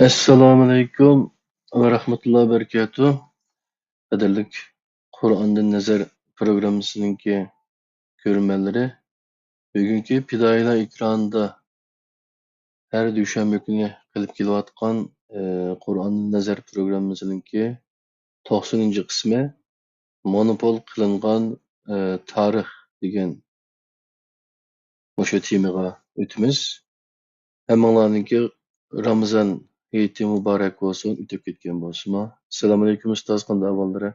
Assalomu alaykum va rahmatullohi va barakatuh. Qadrlik Qur'ondan nazar programmasininki ko'rmanlari. Bugungi Fidoyilar ekranida har dushanba kuni qilib kelayotgan Qur'ondan nazar programmasininki 90-qismi monopol qilingan tarix degan o'sha temaga o'tamiz. Hammalarninki Ramazon hayiti muborak bo'lsin, o'tib ketgan bo'lsin. Assalomu alaykum ustoz, qanday ahvollari?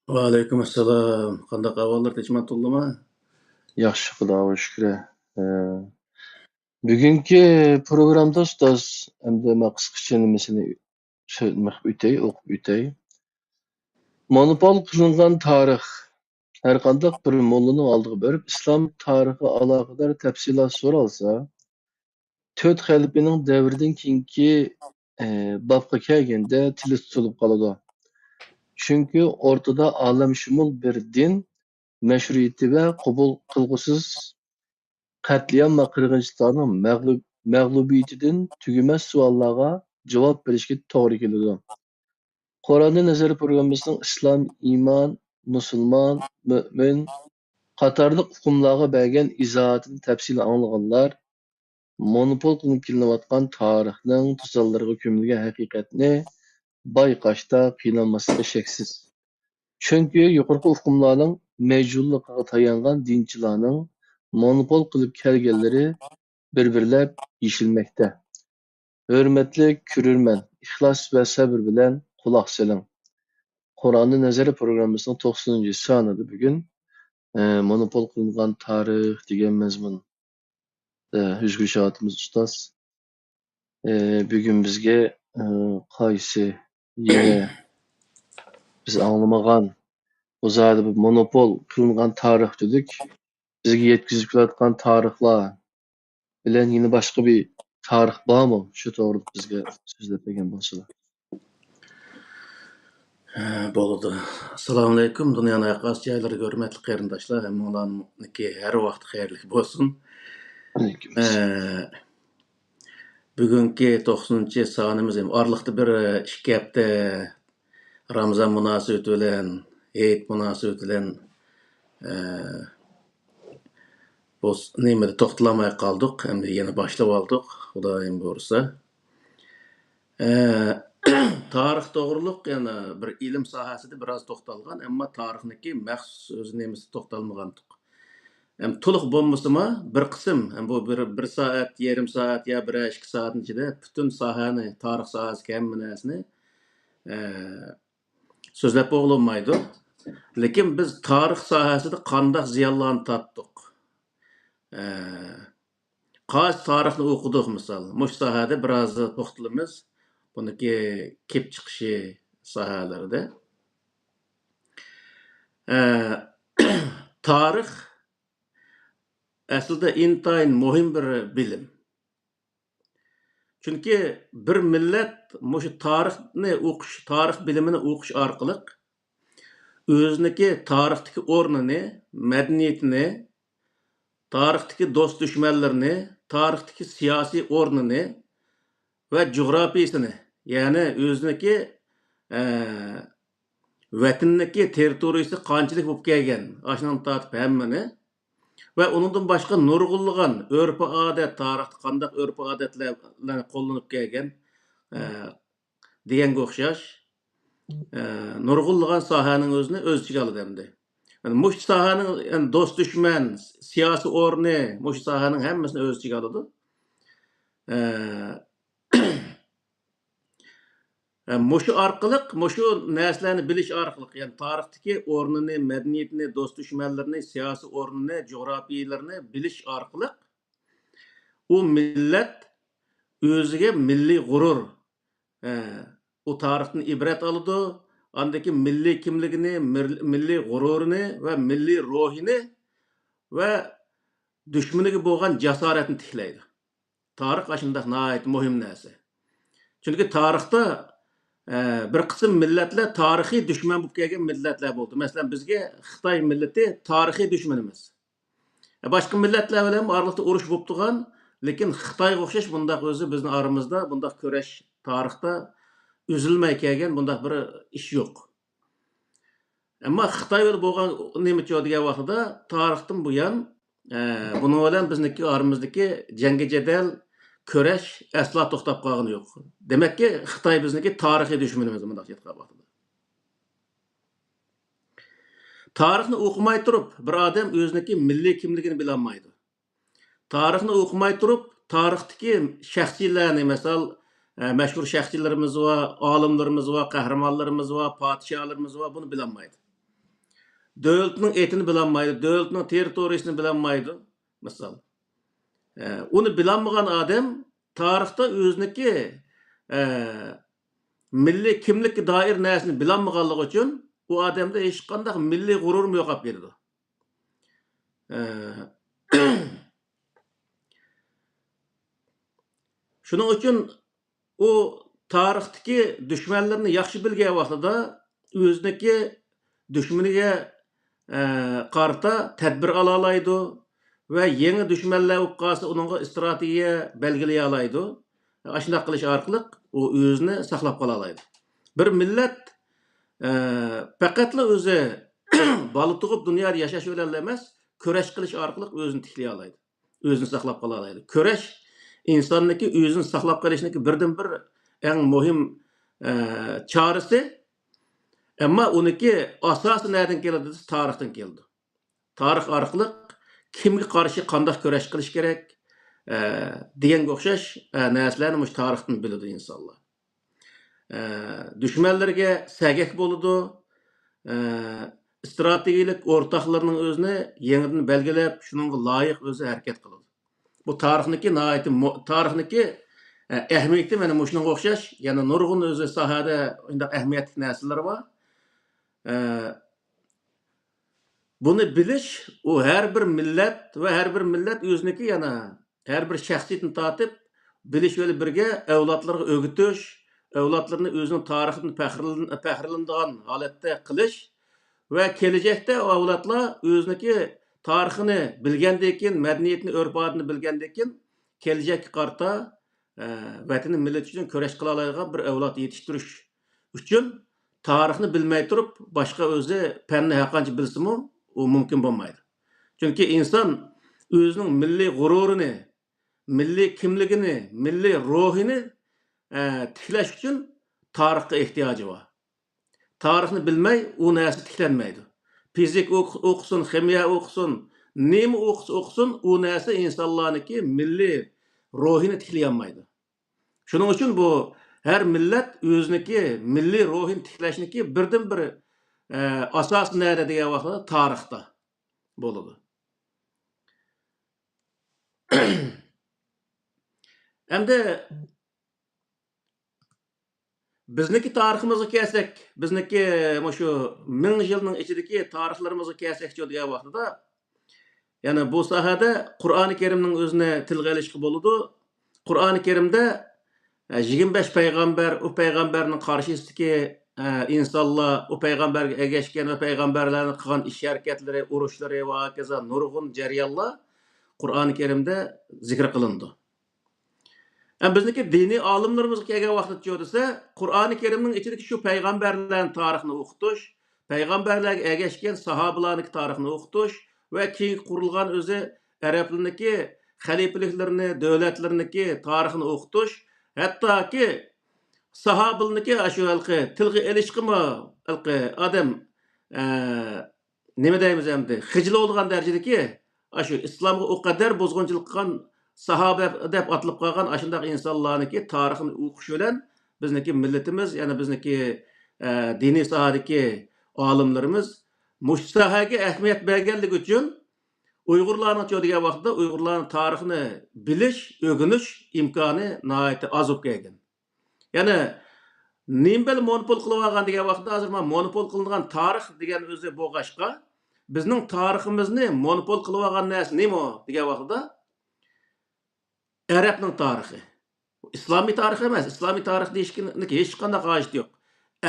Aleyküm selam. Qandaq ahvallar Teçmatullama? Yaxshi, Xudoga shukr. Bugungi programda ustoz endi men qisqacha nimasini o'qib o'tay. Monopol qilingan tarix. Har qanday bir mollaning oldiga borib, islom tarixi aloqador tafsilot so'ralsa, 4 xalifaning davridan keyingi babga kelganda tili tutilib qoladi. Chunki o'rtada olamshumul bir din meşruiyeti ve qabul qilg'usiz qatliam va qirg'inchiliklarning mag'lubiyatidan tugamas savollarga javob berishga to'g'ri keladi. Qur'onni nazar programmasining islom, iymon, musulmon, mo'min qatorliq hukmlarga bergan izohatini tafsil anglaganlar monopol qilinib kelinayotgan tarixning tuzallariga ko'milgan haqiqatni bayqashda qiynalmasligi shaksiz. Chunki yuqorqi hukmlarning mevjudligiga tayangan dinchilarning monopol qilib kelganlari bir-birlab yeshilmoqda. Hurmatli ko'rurman, ixlos va sabr bilan quloq soling. Qur'onni nazari programmasining 90-sonida bugun monopol qilingan tarix degan mazmunda yuzg'ishyapmiz ustoz. Bugun bizga qaysi yana biz anglamagan o'zada bir monopol qilingan tarix dedik. Bizga yetkazib kelayotgan tarixlar bilan yine başka bir tarix bormi? Shu to'g'rida bizga so'zlab bergan bo'lsalar. Bo'ladi. Assalamu alaykum. Dunyoning aqas joylari hurmatli qarindoshlar, hammalarniki har vaqt xayrli bo'lsin. Aleyküm. Bugungi 90-sonimiz ham orliqda bir 2 hafta Ramazon munosabati bilan, Eid munosabati bilan bu nimada to'xtalamay qoldik, endi yana boshlab oldik, Xudoyim bo'lsa. Tarix to'g'riliq yana bir ilm sohasida biroz to'xtalgan, ammo tarixniki maxsus o'z nimasi to'xtalmagandik. To'liq bo'lmasimi bir qism, bu bir soat, yarim soat yo 1-2 soat ichida butun sohani, tarix sohasiga hamma narsani so'zlab bo'lmaydi. Lekin biz tarix sohasida qanday ziyonlarni tatdik? Qaysi tarixni o'qidik misol? Mush sohada biroz to'xtalamiz. Buniki kelib chiqishi sohalarida. Tarix aslida intayin muhim bir bilim. Chunki bir millat mush tarixni o'qish, tarix bilimini o'qish orqali o'ziniki tarixdagi o'rnini, madaniyatini, tarixdagi do'st dushmanlarini, tarixdagi siyosiy o'rnini va jo'grafiyasini, ya'ni o'ziniki vatanidagi territoriyasi qanchalik bo'lib kelgan, ashundan tortib hammani va undan boshqa nurg'unlagan urf-odat, tarixda qanday urf-odatlar qo'llanib kelgan deganga o'xshash nurg'unlagan sohaning o'zini o'z ichiga oladi endi. Mush sohaning do'st dushman, siyosiy o'rni, mush sohaning hammasini o'z ichiga oladi. Mushu orqali, mushu narsalarni bilish orqali, ya'ni tarixdagi o'rnini, madaniyatini, do'st dushmanlarini, siyosiy o'rnini, jo'grafiyalarini bilish orqali u millat o'ziga milliy g'urur, u tarixdan ibrat oladi, andaki milliy kimligini, milliy g'ururini va milliy ruhini va dushmaniga bo'lgan jasoratni tiklaydi. Tarix shunday nihoyat muhim narsa. Chunki tarixda bir qism millatlar tarixiy dushman bo'lib kelgan millatlar bo'ldi. Masalan, bizga Xitoy millati tarixiy dushmanimiz. Boshqa millatlar bilan oraliqda urush bo'lib turgan, lekin Xitoyga o'xshash bundaq o'zi bizning aramizda bundaq kurash tarixda üzülmey kelgen bundaq bir iş yok. Ama Xitay bo'lgan nima degan vaqtida tarixdan buyon bunun bilan bizniki aramızdaki jangi jadal köreş asla to'xtab qolgani yo'q. Demakki Xitoy bizniki tarixiy dushmanimiz bunday aytgan vaqtida. Tarixni o'qimay turib bir odam o'ziniki milliy kimligini bilolmaydi. Tarixni o'qimay turib tarixdagi shaxsiylarni, misol mashhur shaxsiylarimiz va olimlarimiz va qahramonlarimiz va podshohlarimiz va buni bilolmaydi. Davlatning etini bilolmaydi, davlatning territoriyasini bilolmaydi. Misol uni bilolmagan odam tarixda o'ziniki milliy kimlikka doir narsani bilolmaganligi uchun u odamda hech qanday milliy g'urur yo'qolib ketadi. Shuning uchun u tarixdagi dushmanlarni yaxshi bilgan vaqtida o'ziniki dushmaniga qarta tadbir ala oladi va yangi dushmanlar o'qqasi uningga strategiya belgilay oladi. Shunday qilish orqali u o'zini saqlab qola oladi. Bir millat faqatla o'zi bola tug'ib dunyoda yashash bilan emas, kurash qilish orqali o'zini tiklay oladi. O'zini saqlab qola oladi. Kurash insonniki o'zini saqlab qolishniki birdan bir eng muhim chorasi. Ammo uniki asosi nereden keldi? Tarixdan keldi. Tarix orqali kimga qarshi qanday kurash qilish kerak deganga o'xshash narsalarni mush tarixdan biladi insonlar. Düşmanlarga sagak bo'ladi, strategik o'rtoqlarning o'zini yangidan belgilab, shuningga loyiq o'zi harakat qiladi. Bu tarixniki ahamiyati mana shunga o'xshash, yana nurg'un o'zi sohada undaq ahamiyatli narsalar bor. Buni bilish u har bir millat o'ziniki yana har bir shaxsiyatni tatib bilish bilan birga avlodlarga o'gitish, avlodlarni o'zining tarixidan faxrlanadigan holatda qilish va kelajakda avlodlar o'ziniki tarixini bilgandan keyin, madaniyatini, urf-odatini bilgandan keyin kelajakka qarta vatani millat uchun kurash qila oladigan bir avlod yetishtirish uchun tarixni bilmay turib boshqa o'zi fanni haqancha bilsimi u mumkin bo'lmaydi. Chunki inson o'zining milliy g'ururini, milliy kimligini, milliy ruhini tiklash uchun tarixga ehtiyoji bor. Tarixni bilmay u narsa tiklanmaydi. Fizik o'qisin, ximiya o'qisin, nima o'qisin, u narsa insonlarniki milliy ruhini tiklay olmaydi. Shuning uchun bu her millat o'ziniki milliy ruhini tiklashniki birdan bir asos nerede degan vaqtda tarixda bo'ladi. Endi bizniki tariximizga kelsak, bizniki shu 1000 yilning ichidagi tarixlarimizga kelsak degan vaqtida yana bu sohada Qur'oni Karimning o'zini tilga olishga bo'ladi. Qur'oni Karimda 25 payg'ambar, u payg'ambarning qarshisidagi insonlar, u payg'ambarga ergashgan va payg'ambarlarning qilgan ish harakatlari, urushlari va hokazo nurg'un jarayonlar Qur'oni Karimda zikr qilindi. Bizniki diniy olimlarimizga kelgan vaqtda desa, Qur'oni Karimning ichidagi shu payg'ambarlarning tarixini o'qitish, payg'ambarlarga ergashgan sahobalarning tarixini o'qitish va keyin qurilgan o'zi arablarniki xalifaliklarni, davlatlarniki tarixini o'qitish, hattoki sahobalarniki shu tilga elishqimi odam nima deymiz endi, xijil bo'lgan darajadagi shu islomga o qadar bozg'unchilik qilgan sahoba deb atilib qolgan ashundaq insonlarniki tarixini o'qish bilan bizniki millatimiz, ya'ni bizniki diniy sohadagi olimlarimiz mush sohaga ahamiyat berganligi uchun Uyg'urlarning degan vaqtda Uyg'urlarning tarixini bilish, o'rganish imkoni nihoyat oz bo'lib kelgan. Ya'ni nimbel monopol qilib olgan degan vaqtda hozir men monopol qilingan tarix degan o'zi bo'lg'ashqa bizning tariximizni monopol qilib olgan narsa nima degan vaqtda Arabning tarixi. İslami tarix emas, islomiy tarix deyishga hech qanday hojat yo'q.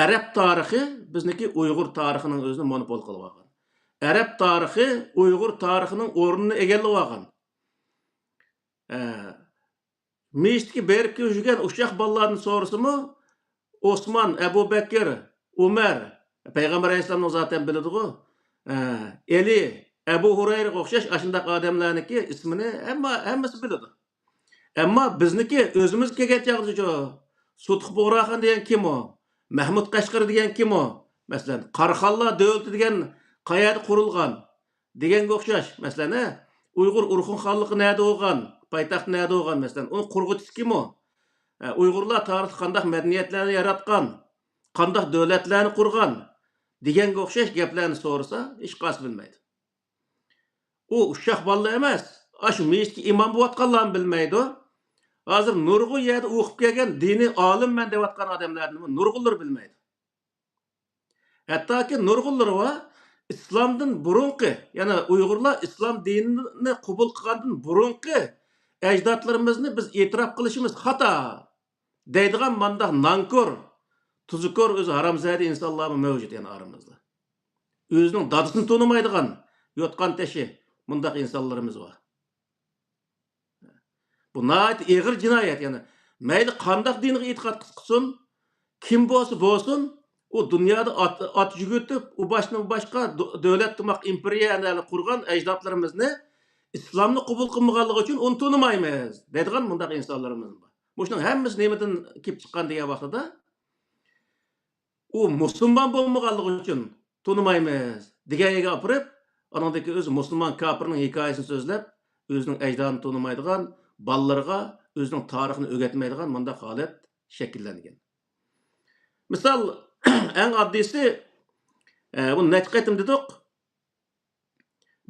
Arab tarixi bizniki Uyg'ur tarixining o'zini monopol qilib olgan. Arab tarixi Uyg'ur tarixining o'rnini egallab olgan. mecitga berib yurgan uşaq balalarni so'rasimi, Osman, Abu Bakr, Umar, Payg'ambar alayhisolamni zaten biladi-ku. Eli, Abu Hurayraga o'xshash ashundaq odamlarniki ismini hammasi biladi. Ammo bizniki o'zimiz kelgan chaqda Sutq Bo'g'raxon degan kim o? Mahmud Qashqari degan kim o? Masalan, Qarxonlar davlati degan qayerda qurilgan deganga o'xshash. Masalan, Uyg'ur Urxun xonligi nerda bo'lgan, poytaxt nerda bo'lgan masalan, uni qurg'uvchisi kim o? Uyg'urlar tarixda qanday madaniyatlarni yaratgan, qanday davlatlarni qurgan deganga o'xshash gaplarni so'rasa, hech qaysi bilmaydi. U uşaq balla emas, shu mecitga imom bo'layotganlarni bilmaydi. Hozir nurg'un yerda o'qib kelgan diniy olimman deyotgan odamlarni nurg'unlar bilmaydi. Hattoki nurg'unlar va islomdan burunqi, ya'ni Uyg'urlar islom dinini qabul qilgandan burunqi ajdodlarimizni biz e'tirof qilishimiz xato deydigan mandaq nankor, tuzukor o'zi haromzada insonlar mavjud yana aramizda. O'zining dadasini tonimaydigan, yotgan teshi mundaq insonlarimiz var. Bu nəhayət ağır cinayət, yəni mayli qandaq dinə etiqad qilsin, kim bo'lsin, o dünyada at yugurtib, u başdan başqa davlat tumaq imperiyalarni qurgan ajdodlarimizni islomni qabul qilmaganligi uchun uni tonimaymiz deydigan mundaq insonlarimiz bor. Buning hammasi nimadan kelib chiqqan degan vaqtida u musulmon bo'lmaganligi uchun tonimaymiz deganiga opirib, anadagi o'zi musulmon kofirning hikoyasini so'zlab, o'zining ajdodini tonimaydigan ballarga o'zining tarixini o'rgatmaydigan mundaq holat shakllangan. Misol, eng oddiysi bu necha qatim dedik.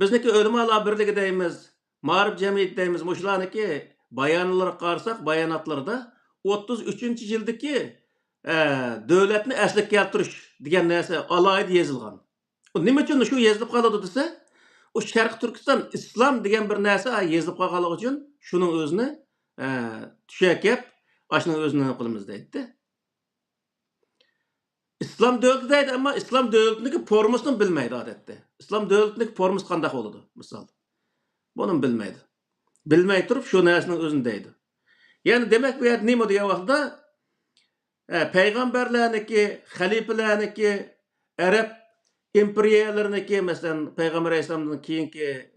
Bizniki ulamolar birligi deymiz, ma'rif jamiyat deymiz. Mushlarniki bayonlarga qarasak, bayonotlarda 33-yildagi davlatni asliga keltirish degan narsa alohida yozilgan. Nima uchun shu yozilib qoladi desa, o Sharq Turkiston islom degan bir narsa yozilib qolganligi uchun shuning o'zini tushakab, ashning o'zini qilamiz deydi. İslam devleti deydi ama İslam devletindeki formasını bilmeydi adette. İslam devletindeki forması qanday oldu misal. Bunu bilmeydi. Bilmey turib şu narsının özündeydi. Yani demek bu yer nima degan vaqtda payg'ambarlarniki, xalifalarniki, Arab imperiyalarniki, masalan, Payg'ambar alayhisolamdan keyingi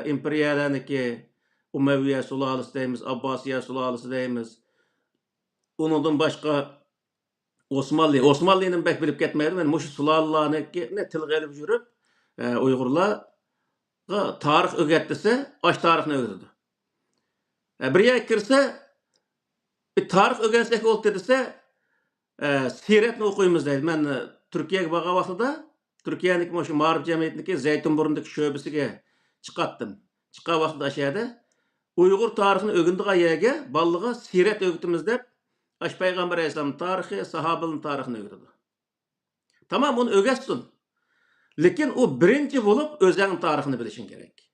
imperiyalarniki, Umayya sulolasi deymiz, Abbosiya sulolasi deymiz. Undan boshqa Osmanlı'nın pek bilip ketmeydi. Ben muşu sulallarını tilga elip jürüp Uygurlarga tarix öğretdise, aş tarixini öğretdi. Bir yer kirse, bir tarix öğretsek oldu dese, siretini okuyumuz deydi. Ben Türkiye'ye bağa vaqtida, Türkiye'nin muşu ma'rif jamiyatniki Zeytinburnu'ndaki şöbesiga chiqatdim. Chiqqan vaqtida aşağıda Uygur tarixini öğrendiği yerge, ballığa siret öğretimiz deb, Aş Peygamber Aleyhisselam'ın tarihi, sahabenin tarixini öğrendi. Tamam, onu öğretsin. Lekin o birinci bulup özənin tarixini bilişin gerek.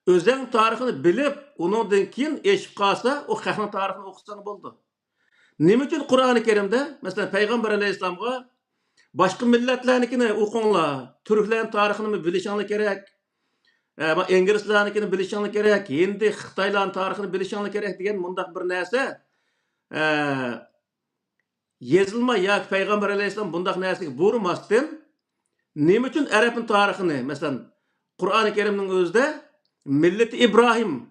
Özənin tarixini bilip, onundan keyin eşip qalsa, o xalqning tarixini oxusan bo'ldi. Nima uchun Qur'oni Karimda, mesela Peygamber Aleyhisselam'a başqa millatlarnikini o'qinglar, turklarning tarixini bilishinglar kerak. İngilizlarnikini bilishinglar kerak, Hindi, Xitoylarning tarixini bilishinglar kerak degan mundaq bir narsa yazılma ya Peygamber Aleyhisselam bundaq narsaga buyurmasdan nima uchun Arabning tarixini, masalan, Qur'oni Karimning o'zida millati Ibrohimni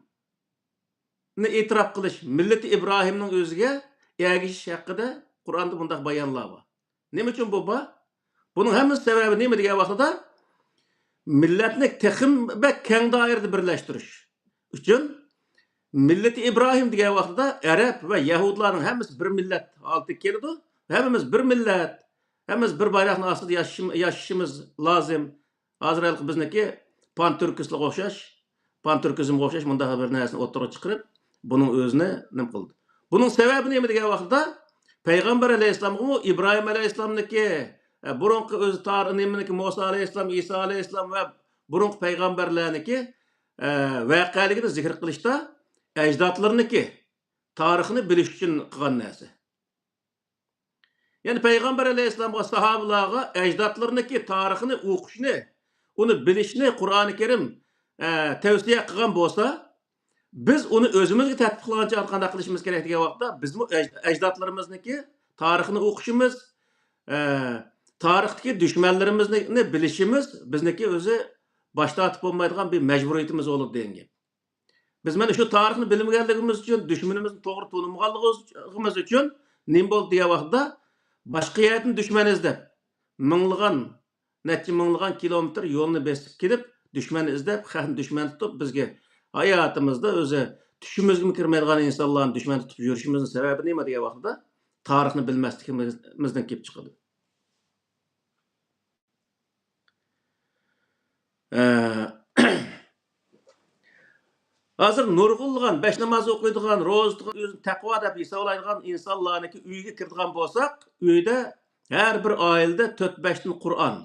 e'tirof qilish, millati Ibrohimning o'ziga ergishish haqida Qur'onda bundaq bayonlar bor. Nima uchun bu bor? Buning hammasi sababi nima degan vaqtida millatni texim va keng doirada birlashtirish uchun milleti İbrahim degan vaqtida Arab va Yahudlarning hammasi bir millat oldiga keldi. Hammamiz bir millat, hammamiz bir bayroqning ostida yashashimiz lozim. Hozirlik bizniki pan-turkistlarga o'xshash, pan-turkizmga o'xshash mundaq bir narsani o'tirib chiqarib, buning o'zini nim qildi. Buning sababi nima degan vaqtida Payg'ambar alayhisolamga İbrahim alayhisolamniki, burunqi o'z tarixiniki Musa alayhisolam, İsa alayhisolam va burunqi payg'ambarlarniki voqealigini zikr qilishda ajdodlarniki tarixini bilish uchun qilgan narsa. Yani Peygamber Aleyhisselam'a, sahabalarga ajdodlarniki tarixini o'qishni, uni bilishni Qur'oni Karim tavsiya qilgan bo'lsa, Biz uni o'zimizga tatbiqlagancha qanday qilishimiz kerak degan vaqtda bizmi ajdodlarimizniki tarixini o'qishimiz, tarixdagi dushmanlarimizni bilishimiz bizniki o'zi bosh tortib bo'lmaydigan bir majburiyatimiz bo'lib degan gap. Biz mana shu tarixni bilmaganligimiz uchun, dushmanimizni to'g'ri tanımaganligimiz uchun nima bo'ldi degan vaqtda boshqa yerdan dushman izlab minglagan, necha minglagan kilometr yo'lni besib kelib, dushmanni izlab, xalqni dushman tutib bizga hayotimizda o'zi tushimizga kirmaydigan insonlarni dushman tutib yurishimizning sababi nima degan vaqtda tarixni bilmasligimizdan kelib chiqadi. Hozir nurg'unlagan besh namoz o'qiydigan, ro'za tutgan, o'zini taqvo deb hisoblaydigan insonlarniki uyga kiradigan bo'lsak, uyda har bir oilada 4-5 ta Qur'on.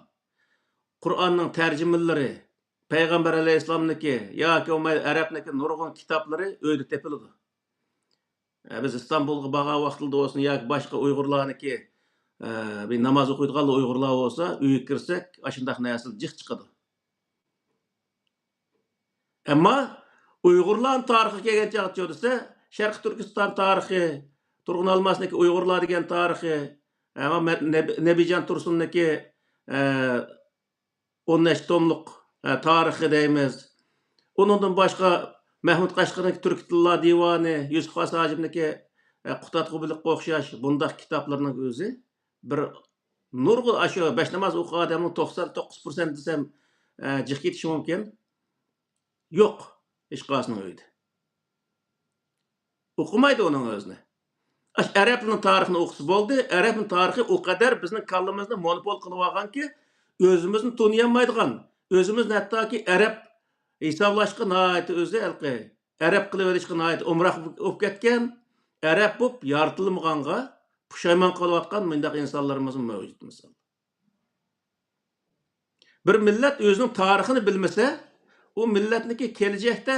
Qur'onning tarjimalari, Payg'ambar alayhissalomniki yoki bo'lmay arabniki nurg'un kitoblari uyda topiladi. Biz Istanbulga borgan vaqtida bo'lsin yoki boshqa Uyg'urlarniki bir namoz o'qiydigan Uyg'urlar bo'lsa, uyga kirsak, ashundaq narsalar jiq chiqadi. Ammo Uyg'urlar tarixiga kelgancha desa, Sharq Turkiston tarixi, Turg'un Almasniki Uyg'urlar degan tarixi, ama Nebijan Tursunniki 10 tomliq tarixi deymiz. Onundan boshqa Mahmud Qashqarniki Turk tillar divani, Yusuf Asajibniki Qutat Qubiliqqa o'xshash bundaq kitoblarning o'zi bir nurg'un ashu 5 namoz o'qigan odamning 99% desam jiq ketishi mumkin. Yo'q, hech qaysining uyida. O'qimaydi uning o'zini. Arabning tarixini o'qisa bo'ldi. Arabning tarixi o qadar bizning kallamizni monopol qilib olganki, o'zimizni taniyolmaydigan, o'zimizni hattoki arab hisoblashga noiti o'zi alqi, arab qilib olishga noiti umroq bo'lib ketgan, arab bo'lib yoritilmaganga pushaymon qilayotgan mundaq insonlarimiz mavjud misol. Bir millat o'zining tarixini bilmasa, u millatniki kelajakda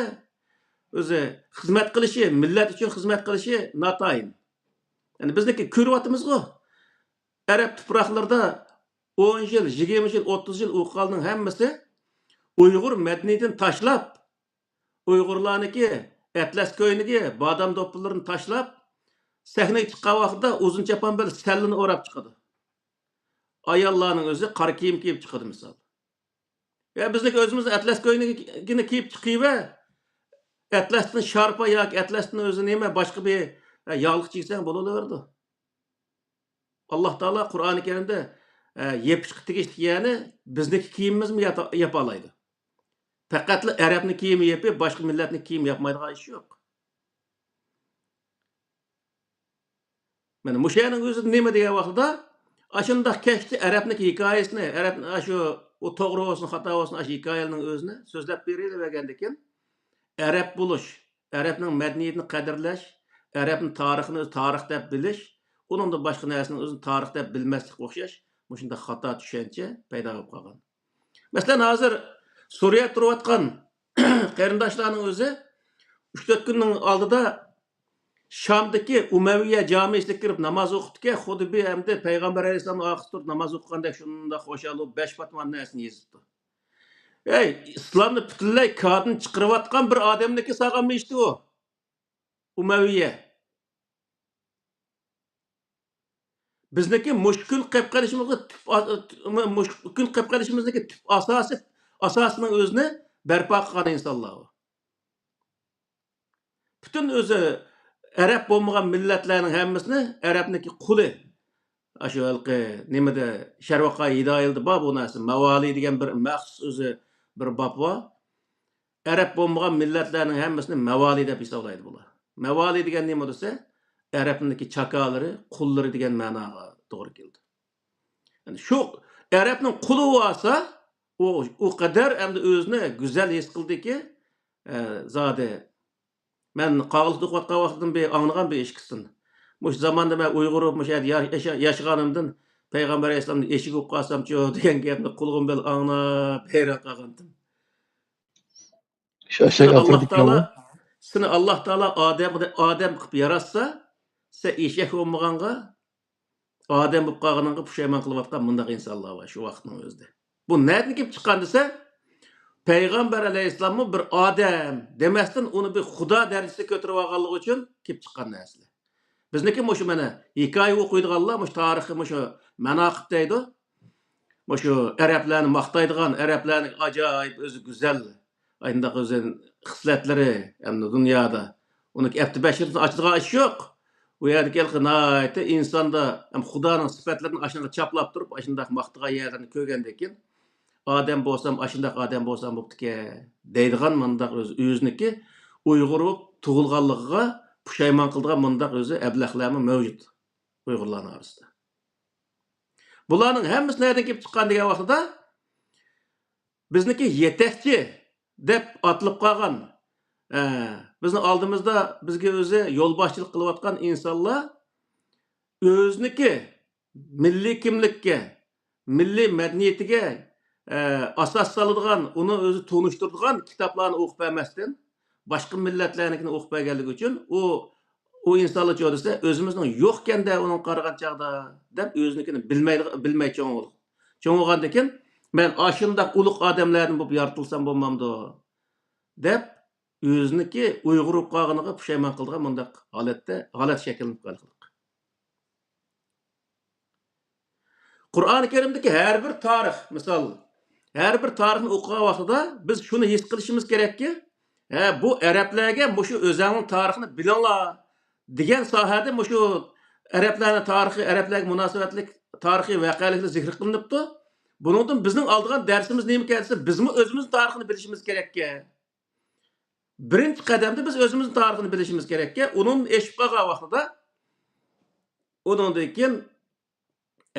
o'zi xizmat qilishi, millat uchun xizmat qilishi notayin. Yani bizniki ko'ryapmiz-ku. Arab tuproqlarida 10 yil, 20 yil, 30 yil o'qiganning hammasi Uyg'ur madaniyatini tashlab, Uyg'urlarniki Atlas ko'yniga bodam do'ppilarini tashlab, sahnaga chiqqan vaqtda uzun chapon bilan sallini o'rab chiqadi. Ayollarning o'zi qora kiyim kiyib chiqadi misol. Ya bizniki o'zimiz Atlas ko'ynigini kiyib chiqib, Atlasdan sharpa yoki Atlasdan o'zi nima boshqa bir yog'liq chiqsang bo'laverdi. Alloh taolo Qur'oni Karimda yepish tegishli yani bizniki kiyimimizmi yapa oladi. Faqat arabning kiyimi yapib, boshqa millatning kiyimi yapmaydigan ish yo'q. Mana mushaning o'zi nima degan vaqtda ashundaq kechdi arabning hikoyasini, arab shu o to'g'ri bo'lsin, xato bo'lsin, shu hikoyaning o'zini so'zlab beraylik degandan Arab bo'lish, Arabning madaniyatini qadrlash, Arabning tarixini tarix deb bilish, uningdan boshqa narsani o'zini tarix deb bilmaslik o'xshash, shunday xato tushuncha paydo bo'lib qolgan. Masalan, hozir Suriya turayotgan qarindoshlarning o'zi 3-4 kunning oldida Şamdaki Umayya camisiga kirib namoz o'qitdi, xuddi bir hamda Payg'ambar alayhisolamning oxirgi turib namoz o'qigandek shunda xo'shalib 5 fatmon narsani yezibdi. Ey, islomni butunlay kodini chiqarayotgan bir odamniki sog'inmishdi u. Umayya. Bizniki mushkul qilib qolishimizdagi tip asosining o'zini barpo qilgan insonlar. Bütün o'zi Arab bo'lmagan millatlarning hammasini Arabniki quli. Shu halqi nimada Sharvaqa hidoyildi bor bu narsa. Mavali degan bir maxsus o'zi bir bob bor. Arab bo'lmagan millatlarning hammasini mavali deb hisoblaydi bular. Mavali degan nima desa, Arabniki chakalari, qullari degan ma'noga to'g'ri keldi. Yani shu Arabning quli bo'lsa, u qadar hamda o'zini go'zal his qildiki, zodi men qog'oz o'qiyotgan vaqtimda bir anglagan bir ish qilsin. Mush zamonda men Uyg'ur mush yashaganimdan Payg'ambar alayhisolamning eshigi o'qib qolsam-chi degan gapni qulg'im bilan anglab hayrat qolgandim. Seni Alloh taolo odam qilib yaratsa, sen eshak bo'lmaganga odam bo'lib qolganingga pushaymon qilayotgan bundaq insonlar bor shu vaqtning o'zida. Bu nereden kelib chiqqan desa, Peygamber aleyhisselamın bir adam demesden onu bir Xudo darajasiga ko'tarib olganligi uchun kelib chiqqan narsa. Bizniki mushu mana hikoya o'qiydiganlar mush tarixi mushu manaqib deydi. Mushu arablarni maqtaydigan, arablarning ajoyib o'zi go'zal, ayndaq o'zi xislatlari hamda dunyoda uni Abdi Bashirni ochadigan ish yo'q. U yerdagi qinoati insonda ham Xudoning sifatlarini ashunga chaplab turib, ashundaq maqtagan yerlarni ko'rgandan keyin odam bo'lsam, ashundaq odam bo'lsam bo'ptiki deydigan mundaq o'ziniki Uyg'ur bo'lib tug'ilganligiga pushaymon qildigan mundaq o'zi ablahlarmi mavjud Uyg'urlarning orasida. Bularning hammasi nereden kelib chiqqan degan vaqtida bizniki yetakchi deb atilib qolgan, bizni oldimizda bizga o'zi yo'lboshchilik qilayotgan insonlar o'ziniki milliy kimlikka, milliy madaniyatiga asos soladigan, uni o'zi tunishtiradigan kitoblarni o'qib bermasdan boshqa millatlarnikini o'qib berganligi uchun u insonlar desa o'zimizning yo'q ekanda uning qaragan chaqda deb o'zinikini bilmay cho'ng bo'lgandan keyin men ashundaq ulug' odamlarni bo'lib yoritilsam bo'lmamdi deb o'ziniki Uyg'ur bo'lib qolganiga pushaymon qilgan bundaq holat shakllanib qoldi. Qur'oni Karimdagi har bir tarix, misol, har bir tarixni o'qigan vaqtida biz shuni his qilishimiz kerakki, bu arablarga mushu o'zingning tarixini bilinglar degan sohada mushu arablarning tarixi, arablarga munosabatlik tarixiy voqealiklar zikr qilinibdi. Buningdan bizning oldigan darsimiz nima kelsa, bizmi o'zimizning tarixini bilishimiz kerakki. Birinchi qadamda biz o'zimizning tarixini bilishimiz kerakki, uning eshib qolgan vaqtida undan keyin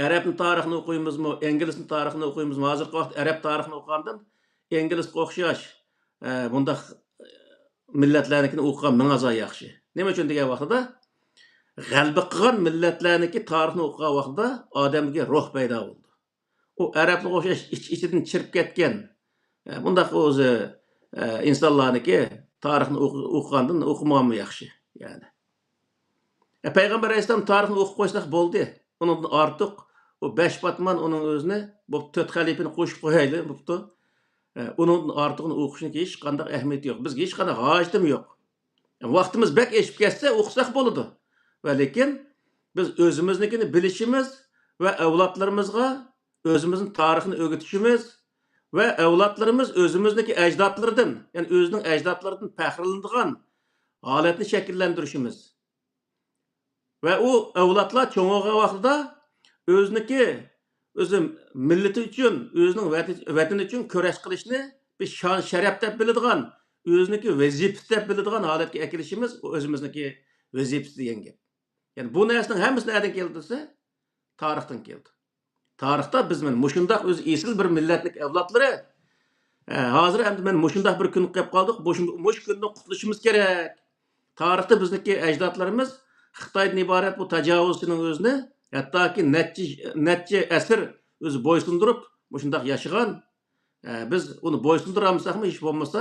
arabning tarixini o'qiymizmi, inglizning tarixini o'qiymizmi? Hozirgi vaqt arab tarixini o'qigandan inglizga o'xshash bundaq millatlarnikini o'qigan ming azoy yaxshi. Nima uchun degan vaqtida g'alba qilgan millatlarniki tarixini o'qigan vaqtida odamga ruh paydo bo'ldi. U arablarga o'xshash ichidan chirib ketgan bundaq o'zi insonlarniki tarixni o'qigandan o'qimaganmi yaxshi, ya'ni. Payg'ambar alayhisalom tarixni o'qib qo'ysak bo'ldi. Undan ortiq o 5 batman onun o'zini bu 4 xalifani qo'shib qo'yayli, bo'pti. Undan ortig'ini o'qishning hech qanday ahamiyati yo'q. Bizga hech qanday hojatim yo'q. Vaqtimiz bek eshib ketsa o'qisak bo'ladi. Va lekin biz o'zimiznikini bilishimiz va avlodlarimizga o'zimizning tarixini o'rgatishimiz va avlodlarimiz o'zimizniki ajdodlaridan, ya'ni o'zining ajdodlaridan faxrlanadigan holatni shakllantirishimiz. Ve o avlodlar cho'ng'igan vaqtida o'ziniki o'zi millati uchun, o'zining vatani uchun kurash qilishni bir shon sharaf deb biladigan, o'ziniki vazifasi deb biladigan holatga kelishimiz o'zimizniki vazifasi degan gap. Ya'ni bu narsaning hammasi nereden keldi desa, tarixdan keldi. Tarixda biz men mushundaq o'zi esil bir millatlik avlodlari hozir endi men mushundaq bir kun qilib qoldik. Mush kunni qutlashimiz kerak. Tarixda bizniki ajdodlarimiz Xitoydan iborat bu tajovuzchining o'zini hattoki necha asr o'zi bo'ysundirib, shundoq yashagan. Biz uni bo'ysundiramizmi, hech bo'lmasa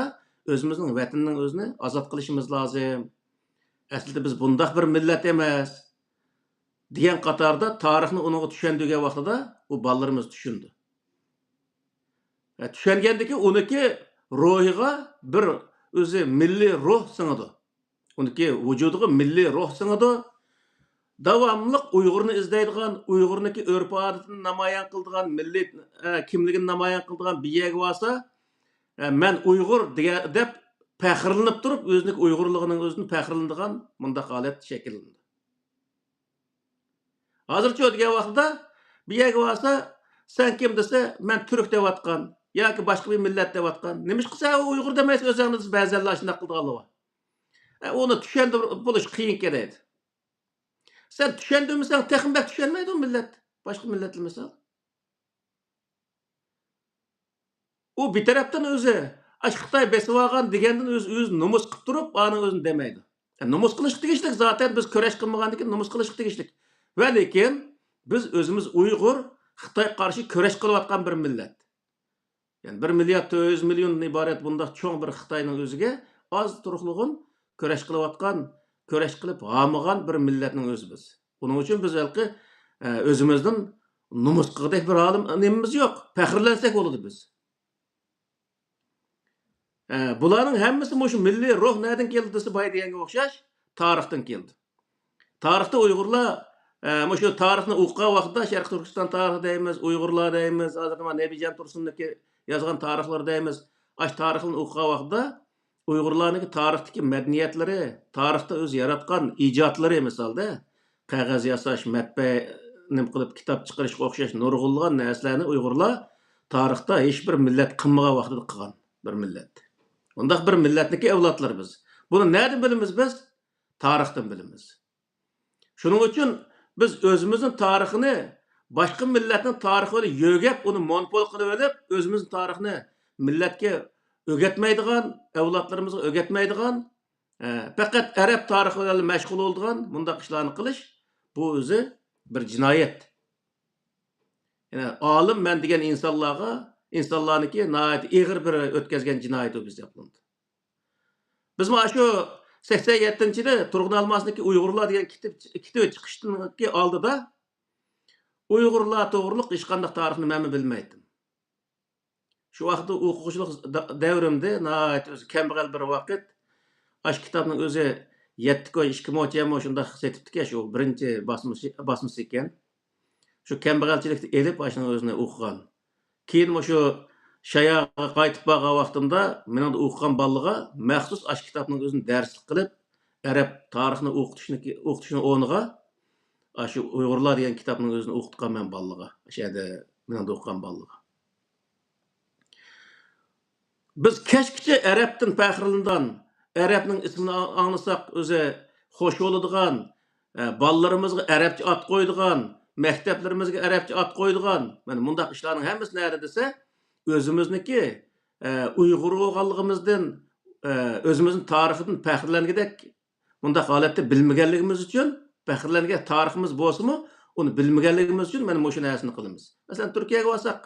o'zimizning vatanning o'zini ozod qilishimiz lozim. Aslida biz bundaq bir millat emas degan qatorda tarixni unga tushundigan vaqtida u bolalarimiz tushundi. Tushungandiki uniki ruhiga bir o'zi milliy ruh singadi. Uniki vujudiga milliy ruh singadi. Davamlı Uyg'urni izlaydigan, Uyg'urniki urf-odatini namoyon qiladigan, milliy kimligini namoyon qiladigan biyaga bo'lsa, men Uyg'ur deb faxrlanib turib, o'zining Uyg'urligining o'zini faxrlanadigan bundaq holat shakllandi. Hozircha degan vaqtda biyaga bo'lsa, sen kim desa, men turk deb atgan yoki boshqa bir millat deb atgan. Nima qilsa Uyg'ur demaysiz, o'zingiz ba'zanlar shunday qildiganlar bor. Onu tushuntirib bo'lish qiyin kerak. Sen tushundirmasan, texnik bak tushunmaydi o millat. Boshqa millatlar misol. U bir tarafdan o'zi Xitoy besib olgan degandan o'zi nomus qilib turib, ani o'zini demaydi. Nomus qilish tegishlik zaten biz kurash qilmagandan keyin nomus qilish tegishlik. Va lekin biz o'zimiz Uyg'ur Xitoy qarshi kurash qilayotgan bir millat. Yani 1 milliard 400 milyon iborat bundaq cho'ng bir Xitoyning o'ziga oz turuqlig'in kurash qilayotgan, kurash qilib g'amigan bir millatning o'zi biz. Buning uchun biz balki o'zimizning nomus qildik bir olim nimamiz yo'q. Faxrlansak bo'ladi biz. Bularning hammasi shu milliy ruh nereden keldi desa boya deganga o'xshash tarixdan keldi. Tarixda Uyg'urlar shu tarixni o'qigan vaqtda Sharq Turkiston tarixi deymiz, Uyg'urlar deymiz, hozir mana Nebijan Tursunniki yozgan tarixlar deymiz. Ash tarixni o'qigan vaqtda Uyg'urlarning tarixdagi madaniyatlari, tarixda o'zi yaratgan ijodlari misolda qog'oz yasash, matbaa nim qilib kitob chiqarishga o'xshash nurg'unlagan narsalarni Uyg'urlar tarixda hech bir millat qilmagan vaqtida qilgan bir millat. Undaq bir millatniki avlodlar biz. Buni nereden bilamiz biz? Tarixdan bilamiz. Shuning uchun biz o'zimizning tarixini boshqa millatning tarixini yo'gab, uni monopol qilib olib, o'zimizning tarixni millatga o'rgatmaydigan, avlodlarimizga o'rgatmaydigan, faqat arab tarixi bilan mashg'ul bo'lgan bundaq ishlarni qilish bu o'zi bir jinoyat. Yani olim men degan insonlarniki nihoyat ig'ir bir o'tkazgan jinoyat biz yapıldı. Biz mana shu 87-yilda Turg'un Almasniki Uyg'urlar degan kitob chiqishdan oldida Uyg'urlar to'g'riliq hech qanday tarixni men bilmaydim. Shu vaqtda o'quvchilik davrimda nihoyat o'zi kambag'al bir vaqt. Ash kitobning o'zi 7 koy 2 mo'chami shunda setibdiki shu birinchi bosmasi ekan. Shu kambag'alchilikni elib ashuni o'zini o'qigan. Keyin shu Shayaga qaytib borgan vaqtimda mening o'qigan bolaga maxsus ash kitobning o'zini darslik qilib, arab tarixini o'qitishni o'rniga shu Uyg'urlar degan kitobning o'zini o'qitgan men bolaga. O'sha yerda mening o'qigan bolaga. Biz keşkiçe Arap'tan faxrlandan, Arap'ның ismini anlasak o'zi xoş bo'ladigan, balalarımızga Arapça at qo'ydigan, maktablarimizga Arapça at qo'ydigan, mana bundaq ishlarning hammasi nerede desa, o'zimizniki Uyg'ur bo'lganligimizdan, o'zimizning tarixidan faxrlangandek bundaq holatda bilmaganligimiz uchun, faxrlangan tariximiz bo'lsa-mu, uni bilmaganligimiz uchun mana shu narsani qilamiz. Masalan, Turkiyaga olsak,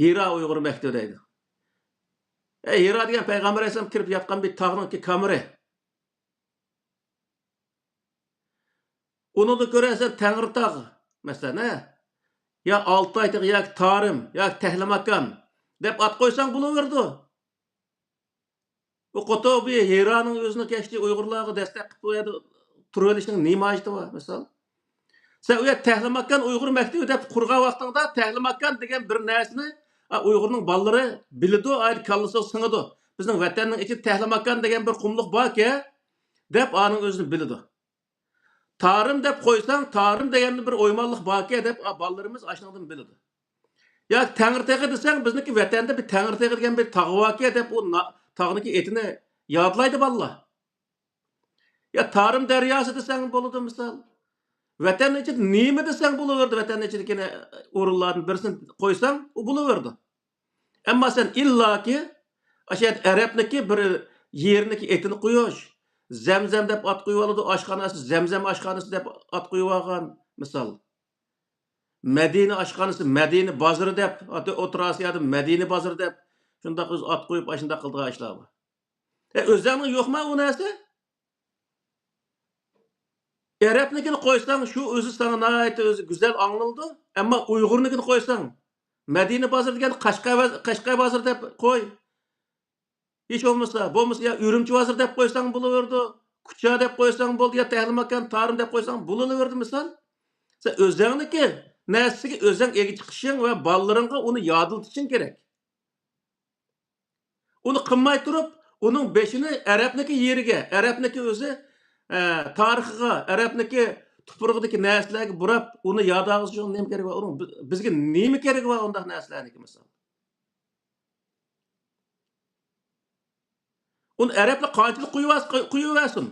Hira Uyg'ur maktabi deydi. Hira degan Payg'ambar alayhisalom kirib yotgan bir tog'ningki kameri. Uni da ko'rasan Tangritog' masalan, ya Altay tog' yoki Tarim yoki Tahlamakan deb at qo'ysang bo'laverdi. Bu Qotobi Hiraning o'zini kechdi Uyg'urlarga dastlab qilib qo'yadi. Turolishning nima hojati bor misol? Sen u yer Tahlamakan Uyg'ur maktabi deb qurgan vaqtingda Tahlamakan degan bir narsani Uyg'urning bolalari biladi, ayri kallasi singadi. Bizning vatanning ichida Tahlamakan degan bir qumluq bor-ki, deb aning o'zini biladi. Tarim deb qo'ysang, Tarim degan bir o'ymonlik bor-ki deb bolalarimiz ashundan biladi. Yoki Tangirtag'i desang, bizniki vatanda bir Tangirtag'i degan bir tog' bor-ki deb u tog'niki etini yodlaydi bolalar. Ya Tarim daryosi desang bo'ladi misol. Vatan içinde nima desang bo'laverdi, vatan içindeki o'rinlarning birisini qo'ysang, u bo'laverdi. Ammo sen illaki ashad arabniki bir yerniki etini qo'yish, Zamzam deb at qo'yib oladi, oshxonasi Zamzam oshxonasi deb at qo'yib olgan misol. Madina oshxonasi Madina bozori deb, O'rta Osiyoda Madina bozori deb shunday o'z at qo'yib ashunda qildigan ishlar bor. O'zingning yo'qmi u narsa? Arapnikini qo'ysang, shu o'zi sana nihoyat o'zi go'zal anglildi, ammo Uyg'urnikini qo'ysang, Madina bozor degan Qashqay bozor deb qo'y. Hech bo'lmasa ya Urumchi bozor deb qo'ysang bo'laverdi, Kucha deb qo'ysang bo'ldi, ya Tahlmakan, Tarim deb qo'ysang bo'laverdi misol. Sen o'zingniki narsaga o'zing ega chiqishing va bolalaringga uni yodiltishing kerak. Uni qilmay turib, uning beshini Arabniki yeriga, Arabniki o'zi tarixiga, Arabniki tupurig'idagi narsalarga burab, uni yodag'ish uchun nima kerak va uning bizga nima kerak va undaq narsalarniki misol. Uni arablar qanchalik qo'yiversin.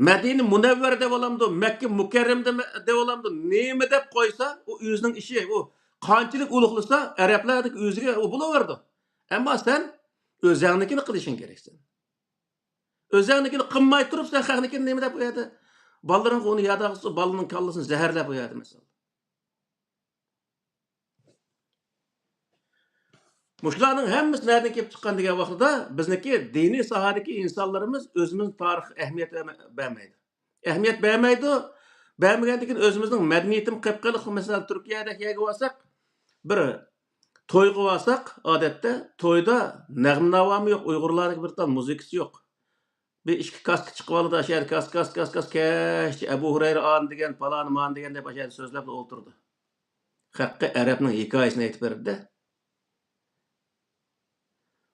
Madina Munavvar deb olamdi, Makka Mukarram deb olamdi, nima deb qo'ysa, u o'zining ishi, u qanchalik ulug'lasa, arablardagi o'ziga u bo'laverdi. Ammo sen o'zingnikini qilishing keraksan. O'zingnikini qilmay turib, sen xalqnikini nima deb qo'yadi? Bolalarning uni yodag'isi, bolaning kallasini zaharlab qo'yadi misol. Muşlarning hammasi nereden kelib chiqqan degan vaqtida bizniki diniy sohadagi insonlarimiz o'zimizning tarix ahamiyat bermaydi. Ahamiyat bermaydi. Bermagandan keyin o'zimizning madaniyatimiz qilib masalan Turkiyada yerga olsak, bir Toy qilib olsak, odatda to'yda nag'm navomi yo'q, Uyg'urlarning bir tan muzikasi yo'q. Bir ikki kaska chiqib oldi, aşağı kas keş, Ebu Hureyre an degan, falan man degan deb aşağı so'zlab o'tirdi. Haqqi Arabning hikoyasini aytib berdi.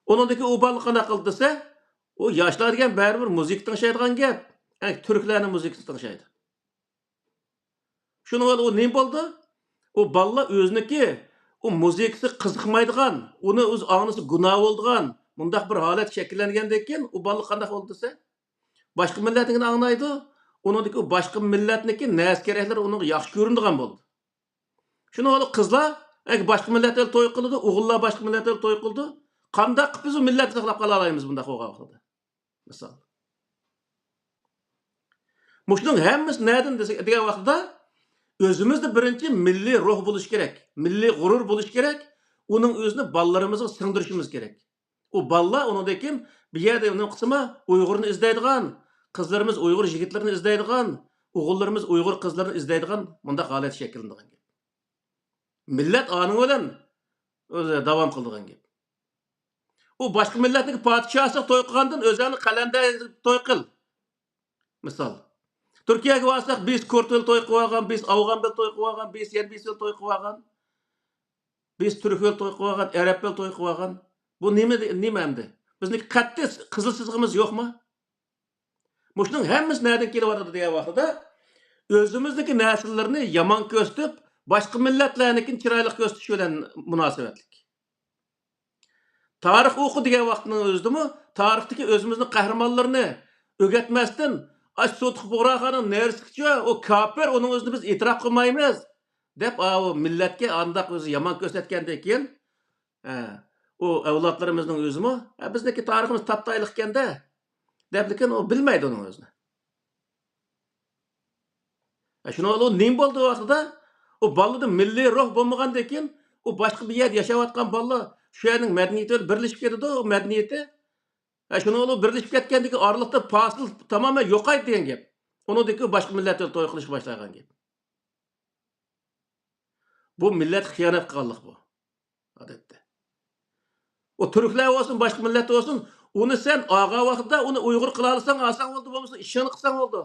Onundaki o balı qana qildi desa, o yoshlar degan baribir muzik tingshaydigan gap. Turklarning muzikasini tingshaydi. Şunu o ne bo'ldi? O balla o'ziniki o muzikasi qiziqmaydigan, uni o'z anisi gunoh bo'ldigan, bundaq bir holat shakllangandan keyin o balla qanday bo'ldi desa, boshqa millatnikini anlaydi, uningdagi o boshqa millatniki nas keraklar uning yaxshi ko'rinadigan bo'ldi. Şunu o qizlar boshqa millatlar to'y qildi, o'g'illar boshqa millatlar to'y qildi. Qanday qilib biz o millatni saqlab qola olamiz bundaq o'g'illarda? Misol. Muşunun hammasi nereden degan vaqtda özümüzde birinci milli ruh buluş gerek. Milli gurur buluş gerek. Onun özünü ballarımızı sığdırışımız gerek. O balla onundaki bir yerde onun kısmı Uygur'unu izleydiğen, kızlarımız Uygur jigitlerini izleydiğen, oğullarımız Uygur kızlarını izleydiğen bunda halet şekillendiğen gibi. Millet anın olan devam kıldığın gibi. O başka milletteki padişahı toy kıldığından özellikle kalender toy kıl. Misal. Türkiye'ye varsak biz Kurtul toy kıvagan, biz Afgan bel toy kıvagan, biz Yerbis bel toy kıvagan, biz Türk bel toy kıvagan, Arap bel toy kıvagan. Bu nime emdi? Bizdeki katli kızıl çizgimiz yok mu? Muşunun hemmisi nereden keliyordu diye vaqtida özümüzdeki nesillerini yaman göstüp, başka milletlerinikin çıraylık göstüş bilen münasebetlik. Tarih oku diye vaqtının özü mü? Tarihteki özümüzün kahramanlarını ögetmezden Aç sotuq buğrağanın nersikçe o kafir onun özünü biz itiraf kılmayımız. Dep o milletke andak özü yaman göstertkenden keyin o evlatlarımızın özü mü? Bizdeki tarihimiz taptaylıkken de. Depliken o bilmeydi onun özünü. Şunu o neyim boldu o vaqtida? O ballıda milli ruh bolmagandan keyin o başka bir yer yaşayotgan balla şu yerning madaniyati birleşip ketdi o madaniyati. Şunu olup birleşip ketgendeki aralıkta fasıl tamamen yo'qaydi degan gap. Uningdagi boshqa millatlar to'y qilishga boshlagan gap. Bu millat xiyonat qilganlik bu. Odatda. O turklar olsun, boshqa millat olsun, uni sen og'a vaqtida uni Uyg'ur qila olsang, olsang bo'ldi, bo'lmasa ishini qilsang bo'ldi.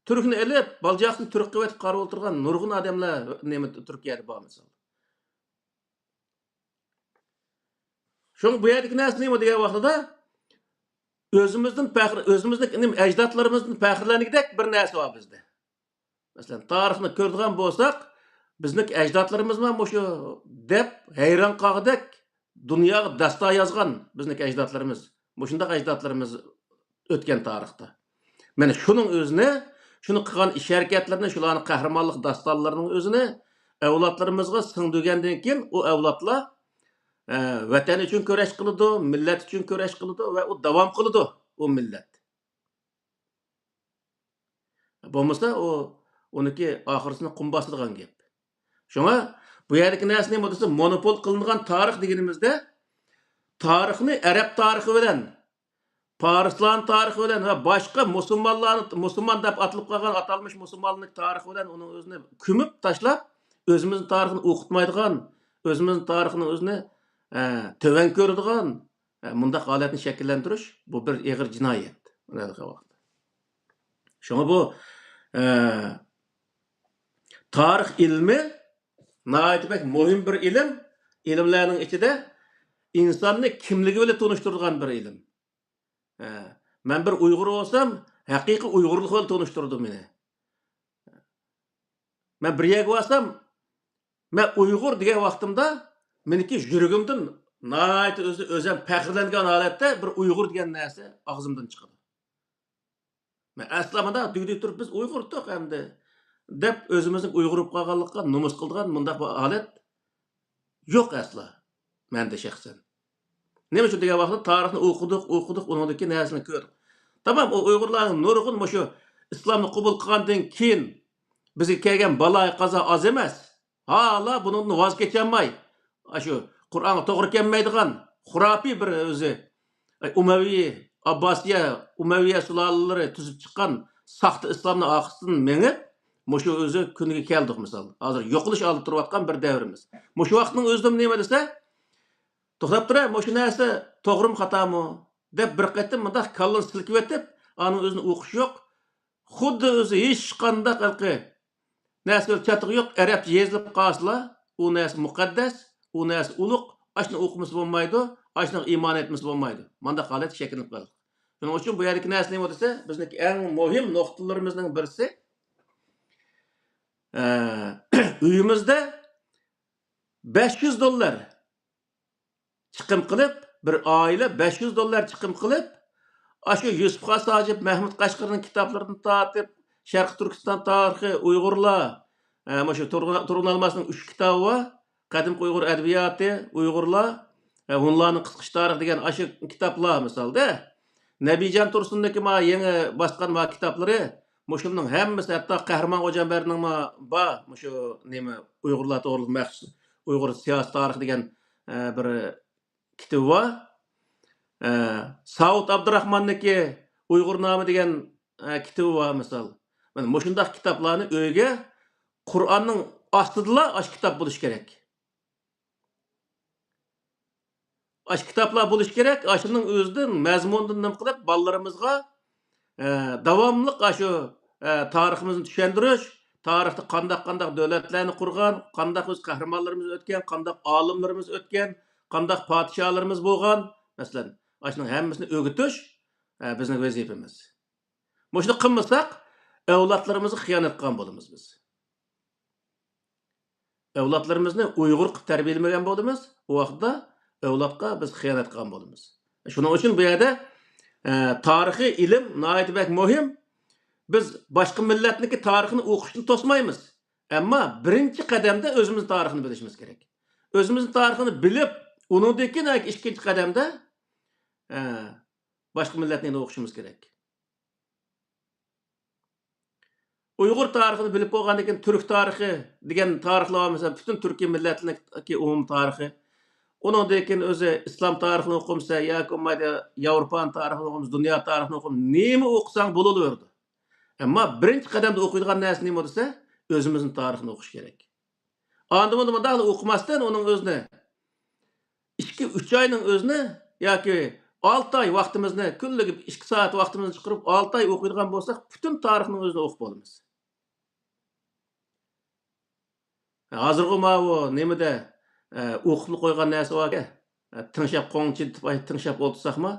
Turkni elib, Baljoqni turk qilib etib qarab o'tirgan nurg'un odamlar nima Turkiyada bor misol. Şun bu yerdeki narsa nima degan vaqtida özümüzdeki ecdatlarımızın faxrlanigidek bir narsa var bizde. Mesela tarixni ko'radigan bo'lsak, bizning ecdatlarımız mı şu deb hayron qolgidek dunyoga dastur yozgan bizning ecdatlarımız. Mushundaq ecdatlarımız o'tgan tarixda. Mana shuning o'zini, shuni qilgan ish harakatlarini, shularning qahramonlik dasturlarining o'zini avlodlarimizga singdirgandan keyin o avlodlar vatan için köreş kılıdı, millet için köreş kılıdı ve o devam kılıdı o millet. Bo'lmasa o oniki ahırısını kum basıdığan gap. Şuna bu yerdeki narsa nima desa monopol qilingan tarix deganimizda tarixni Arab tarixi bilan, Farislan tarixi bilan va boshqa musulmon deb atilib qolgan atalmış musulmonlik tarixi bilan uning o'zini ko'mib tashlab, o'zimizning tarixini o'qitmaydigan, o'zimizning tarixini o'zini töven ko'radigan bundaq holatni shakllantirish bu bir og'ir jinoyat. Shunga bu tarix ilmi nihoyatda muhim bir ilm, ilmlarning ichida insonni kimligi bilan tanishtiradigan bir ilm. Men bir Uyg'ur bo'lsam, haqiqiy Uyg'urlik bilan tanishtirdi meni. Men bir yerga bo'lsam, men Uyg'ur degan vaqtimda meniki yuragimdan nihoyat o'zim faxrlangan holatda bir Uyg'ur degan narsa og'zimdan chiqadi. Men aslamada degdek turib biz Uyg'urdiq hamda deb o'zimizning Uyg'ur bo'lib qolganlikqa nomus qilgan bundaq bir holat yo'q asla menda shaxsan. Nima uchun degan vaqtda tarixni o'qidik, uningdagi narsani ko'rdik. Tamam, o Uyg'urlarning nurg'un shu islomni qabul qilgandan keyin bizga kelgan baloy qazo oz emas. Hala bundan voz kecholmay, shu Qur'onga to'g'ri kelmaydigan xurafiy bir o'zi Umayyi, Abbasiya, Umayya sulolalari tuzib chiqqan saxta islomni oqisidan mengib, Muşu özü kuniga keldik misal. Hazır yo'qilish olib turayotgan bir davrimiz. Muşu vaqtning o'zida nima desa, to'xtab tura, muşu narsa to'g'rimi xatomi deb bir qatim mundaq kallani silkib etib, aning o'zini o'qish yo'q. Xuddi o'zi hech qanday qilqi narsa chatiq yo'q, arabcha yozilib qolsa, u narsa muqaddas, u narsa ulug', ashni o'qimasa bo'lmaydi, ashni iymon etmasa bo'lmaydi. Manda holat shakllanib qoldi. Shuning uchun bu yerdagi narsa nima desa, bizniki eng muhim nuqtalarimizning birisi uyimizda $500 chiqim qilib, bir oila $500 chiqim qilib, shu Yusuf Xosojib, Mahmud Qashqarning kitoblarini tatib, Sharq Turkiston tarixi, Uyg'urlar, mana shu Turg'un Almasning 3 kitobi va Qadimgi Uyg'ur adabiyoti, Uyg'urlar, Hunlarning qisqish tarixi degan shu kitoblar misolda, Nabijon Tursunniki ma yangi bosgan ma kitoblari, mushumning hammasi hatto Qahramon Xo'jambarning ma ba, shu nima Uyg'urlar to'g'riliq maxsus Uyg'ur siyosiy tarixi degan bir kitobi va Saud Abdurahmonniki Uyg'urnoma degan kitobi va misol. Mana mushundaq kitoblarni uyga Qur'onning ostida ash kitob bo'lish kerak. Ash kitoblar bo'lish kerak. Ashuning o'zidan mazmundan nim qilib bolalarimizga davomli shu tariximizni tushuntirish, tarixda qandaq davlatlarni qurgan, qandaq o'z qahramonlarimiz o'tgan, qandaq olimlarimiz o'tgan, qandaq podsholarimiz bo'lgan, masalan, ashuning hammasini o'rgatish bizning vazifamiz. Buni qilmasak, avlodlarimizga xiyonat qilgan bo'lamiz biz. Avlodlarimizni Uyg'ur qilib tarbiyalamagan bo'lamiz. U vaqtda avlodga biz xiyonat qilgan bo'lamiz. Shuning uchun bu yerda tarixiy ilm nihoyatda muhim. Biz boshqa millatniki tarixini o'qishni to'smaymiz. Ammo birinchi qadamda o'zimiz tarixini bilishimiz kerak. O'zimiz tarixini bilib, undan keyin ikkinchi qadamda boshqa millatni o'qishimiz kerak. Uyg'ur tarixini bilib bo'lgandan keyin turk tarixi degan tarixlar bo'lmasa, butun Turkiya millatlarniki umum tarixi. Undan keyin o'zi islom tarixini o'qimsa yoki bo'lmaydi Yevropa tarixini o'qimiz, dunyo tarixini o'qimiz, nima o'qisang bo'laverdi. Ammo birinchi qadamda o'qiydigan narsa nima desa, o'zimizning tarixini o'qish kerak. Endi buni bunday o'qimasdan uning o'zini 2-3 oyning o'zini yoki 6 oy vaqtimizni, kunligi 2 soat vaqtimizni chiqarib 6 oy o'qiydigan bo'lsak, butun tarixning o'zini o'qib bo'lamiz. Hozirgi bu nimada o'qib qo'ygan narsa bor-ku, tinchab qo'ngchib tinchab o'tirsaqmi,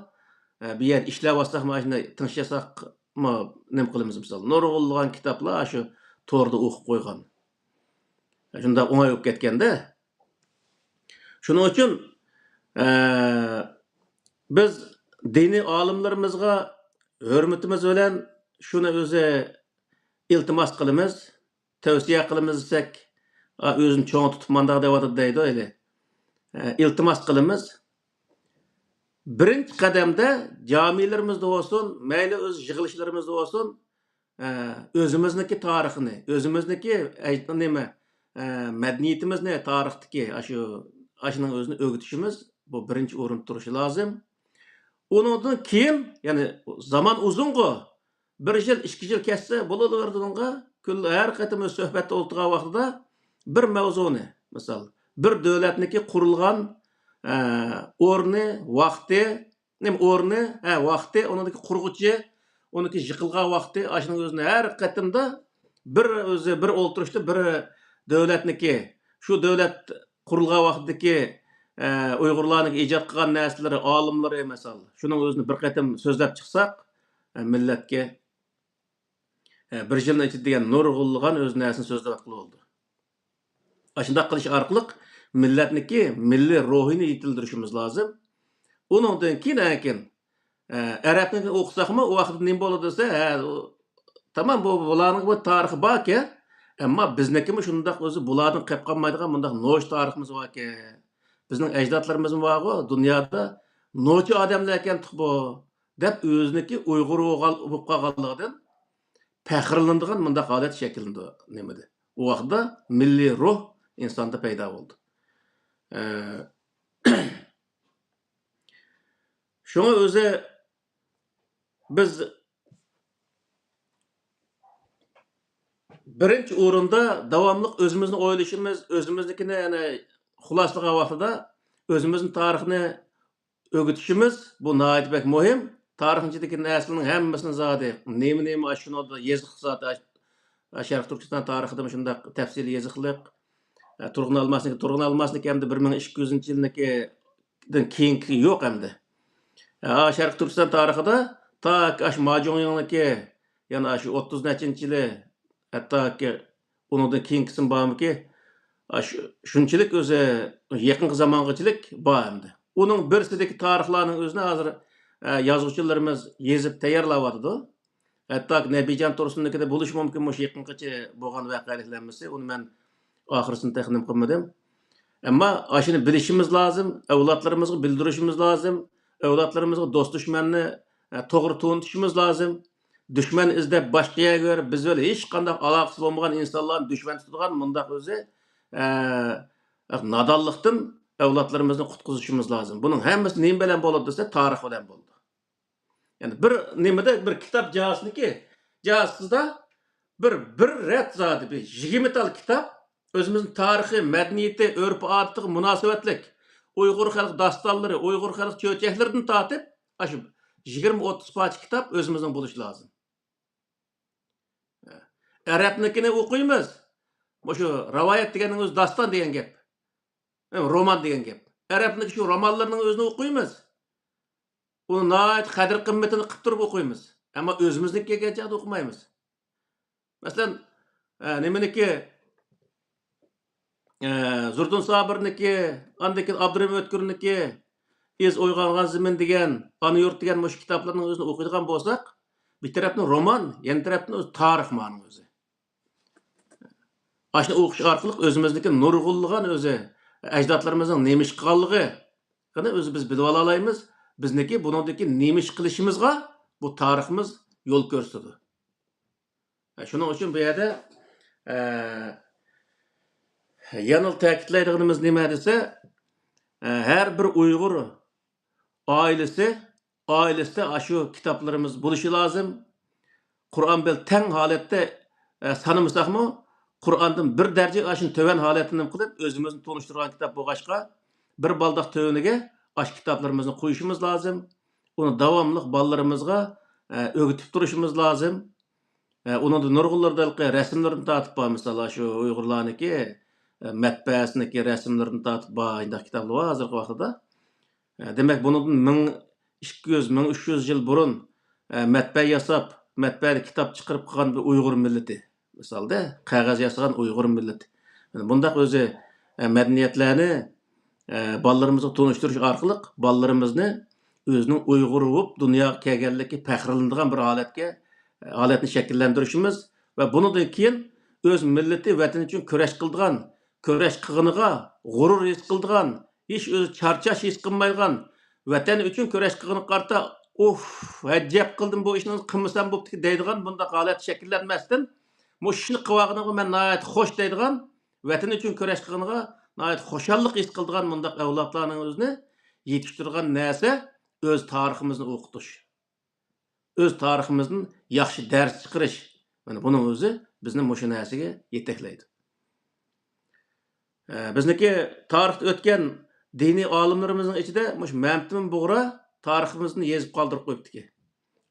bu yer ishlab olsaqmi, shunday tinchasaqmi, nima qilamiz misol. Nurg'ulg'an kitoblar shu to'g'rida o'qib qo'ygan. Shunda o'ngay bo'lib ketganda. Shuning uchun biz diniy olimlarimizga hurmatimiz bilan shuni o'zi iltimos qilamiz, tavsiya qilamiz desak, o'zini cho'ng tutib mandaq deyotdi deydi o'yli. İltimas qilamiz. Birinchi qadamda jamilarimizda bo'lsin, mayli o'z yig'ilishlarımızda bo'lsin, o'zimizniki tarixini, o'zimizniki nima, madaniyatimizni tarixdagi shuning o'zini o'rgatishimiz bu birinchi o'rinda turishi lozim. Undan keyin, ya'ni zaman uzungu, 1 yil, 2 yil ketsa bo'laverdi unga, har qatim suhbatda o'tirgan vaqtida bir mavzuni, misol, bir davlatniki qurilgan o'rni, vaqti, o'rni, vaqti, uniki qurg'uchi, uniki yiqilgan vaqti, shuning o'zini har qatimda bir o'ltirishda bir davlatniki, shu davlat qurilgan vaqtdagi Uyg'urlarning ijod qilgan narsalari, olimlari misol, shuning o'zini bir qatim so'zlab chiqsak, millatga 1 yilning ichida degan nurg'ulg'an o'z narsasini so'zlab qilib Shunday qilish orqali millatniki milliy ruhini yetildirishimiz lozim. Undan keyin arabni o'qisaqmi, u vaqtda nima bo'ladi desa, tamam bularning bu tarixi bor-ku, ammo biznikimi shunday o'zi bulardan qilib qolmaydigan bunday no'sh tariximiz bor-ku. Bizning ajdodlarimiz bor-ku, dunyoda no'chi odamlar ekan bu deb o'ziniki Uyg'ur bo'lib qolganligidan faxrlanadigan bunday holat shakllandi nimada. U vaqtda milliy ruh insonda paydo bo'ldi. Şuna o'zi biz birinchi o'rinda davomli o'zimizni o'ylashimiz, o'zimiznikini yana xuloslagan vaqtida o'zimizning tarixni o'gitishimiz bu nihoyatda muhim. Tarixchilik narsaning hammasini zodi nima shunda yoziq zodi Sharq Turkiston tarixida shunday tafsiliy yoziqliq turg'un almasniki hamda 1200-yilnikidan keyingi yo'q hamda. Sharq Turkiston tarixida ta Majunyangniki yana shu 30-yili hattoki undan keyingisin bormiki shunchalik o'zi yaqin zamongachilik bor hamda. Uning birsidagi tarixlarning o'zini hozir yozuvchilarimiz yezib tayyorlayotdi. Hatto Nabijon Tursunnikida bo'lishi mumkin mush yaqingacha bo'lgan voqealiklarimiz. Uni men oxirisini taxmin qilmadim. Ammo ashuni bilishimiz lozim, avlodlarimizga bildirishimiz lozim, avlodlarimizga do'st dushmanni to'g'ri tushunishimiz lozim. Düşman izlab boshqa göre biz öyle hech qanday aloqasi bo'lmagan insonlarni dushman tutadigan mundaq o'zi nodonlikdan avlodlarimizni qutqizishimiz lozim. Buning hammasi nima bilan bo'ladi desa, tarix bilan bo'ldi. Yani bir nimada bir kitap jahosniki, jahosida bir ret zodi bir 20 tal kitap o'zimizning tarixi, madaniyati, urf-odatiga munosabatlik Uyg'ur xalq dostonlari, Uyg'ur xalq cho'chaklaridan tortib, shu 20-30 parcha kitap o'zimizning bo'lishi lozim. Arabnikini o'qiymiz. Shu rivoyat deganing o'zi doston degan gap. Roman degan gap. Arabniki shu romanlarning o'zini o'qiymiz. Uni nihoyat qadr qimmatini qilib turib o'qiymiz. Ammo o'zimizniki kelgancha o'qimaymiz. Masalan, nimaniki Zurdun Sabirniki, andaki Abdurrahim O'tkirniki, Ez O'yg'ongan zimin degan, Ana yurt degan mush kitoblarning o'zini o'qiydigan bo'lsak, bir tarafdan roman, yan tarafdan o'zi tarix ma'nosi o'zi. Ashni o'qish orqali o'zimizniki nurg'unlagan o'zi ajdodlarimizning nima ish qilganligi o'zi biz bilib olaymiz. Bizniki buningdagi nima ish qilishimizga bu tariximiz yo'l ko'rsatadi. Shuning uchun bu yerda yana ta'kidlaydiganimiz nima desa, har bir Uyg'ur oilasida shu kitoblarimiz bo'lishi lozim. Qur'on bilan teng holatda sanamasak-mı, Qur'ondan bir darja ashun töven holatini qilib o'zimizni tunishtirgan kitob bo'lg'achqa, bir baldoq töveniga ash kitoblarimizni qo'yishimiz lozim. Uni davomli bolalarimizga o'gitib turishimiz lozim. Uni nurg'unlardagi rasmlarni tortib bor, masalan, shu Uyg'urlarniki matbaasiniki rasmlarini tortib bor, inda kitoblar bor hozirgi vaqtda. Demak, bundan 1200-1300 yil burun matbaa yasab, matbaada kitob chiqarib qolgan bir Uyg'ur millati. Misalda, qog'oz yasagan Uyg'ur millati. Bundaq o'zi madaniyatlarni bolalarimizga tunishtirish orqali bolalarimizni o'zining Uyg'ur bo'lib dunyoga kelganligi faxrlanadigan bir holatni shakllantirishimiz va bundan keyin o'z millati vatan uchun kurash qildigan, kurash qilganiga g'urur his qildigan, hech o'zi charchash his qilmaydigan, vatan uchun kurash qilgani qarta, hajjab qildim bu ishni qilmasam bo'pti deydigan bundaq holat shakllanmasdan, bu ishni qilganiga men nihoyat xo'sh deydigan, vatan uchun kurash qilganiga nihoyat xo'shallik his qildigan bundaq avlodlarning o'zini yetishtirgan narsa o'z tariximizni o'qitish. O'z tariximizdan yaxshi dars chiqarish. Mana buning o'zi bizni mushu narsaga yetaklaydi. Bizniki tarixda o'tgan diniy olimlarimizning ichida mush Mamtun Bug'ra tariximizni yozib qoldirib qo'yibdiki.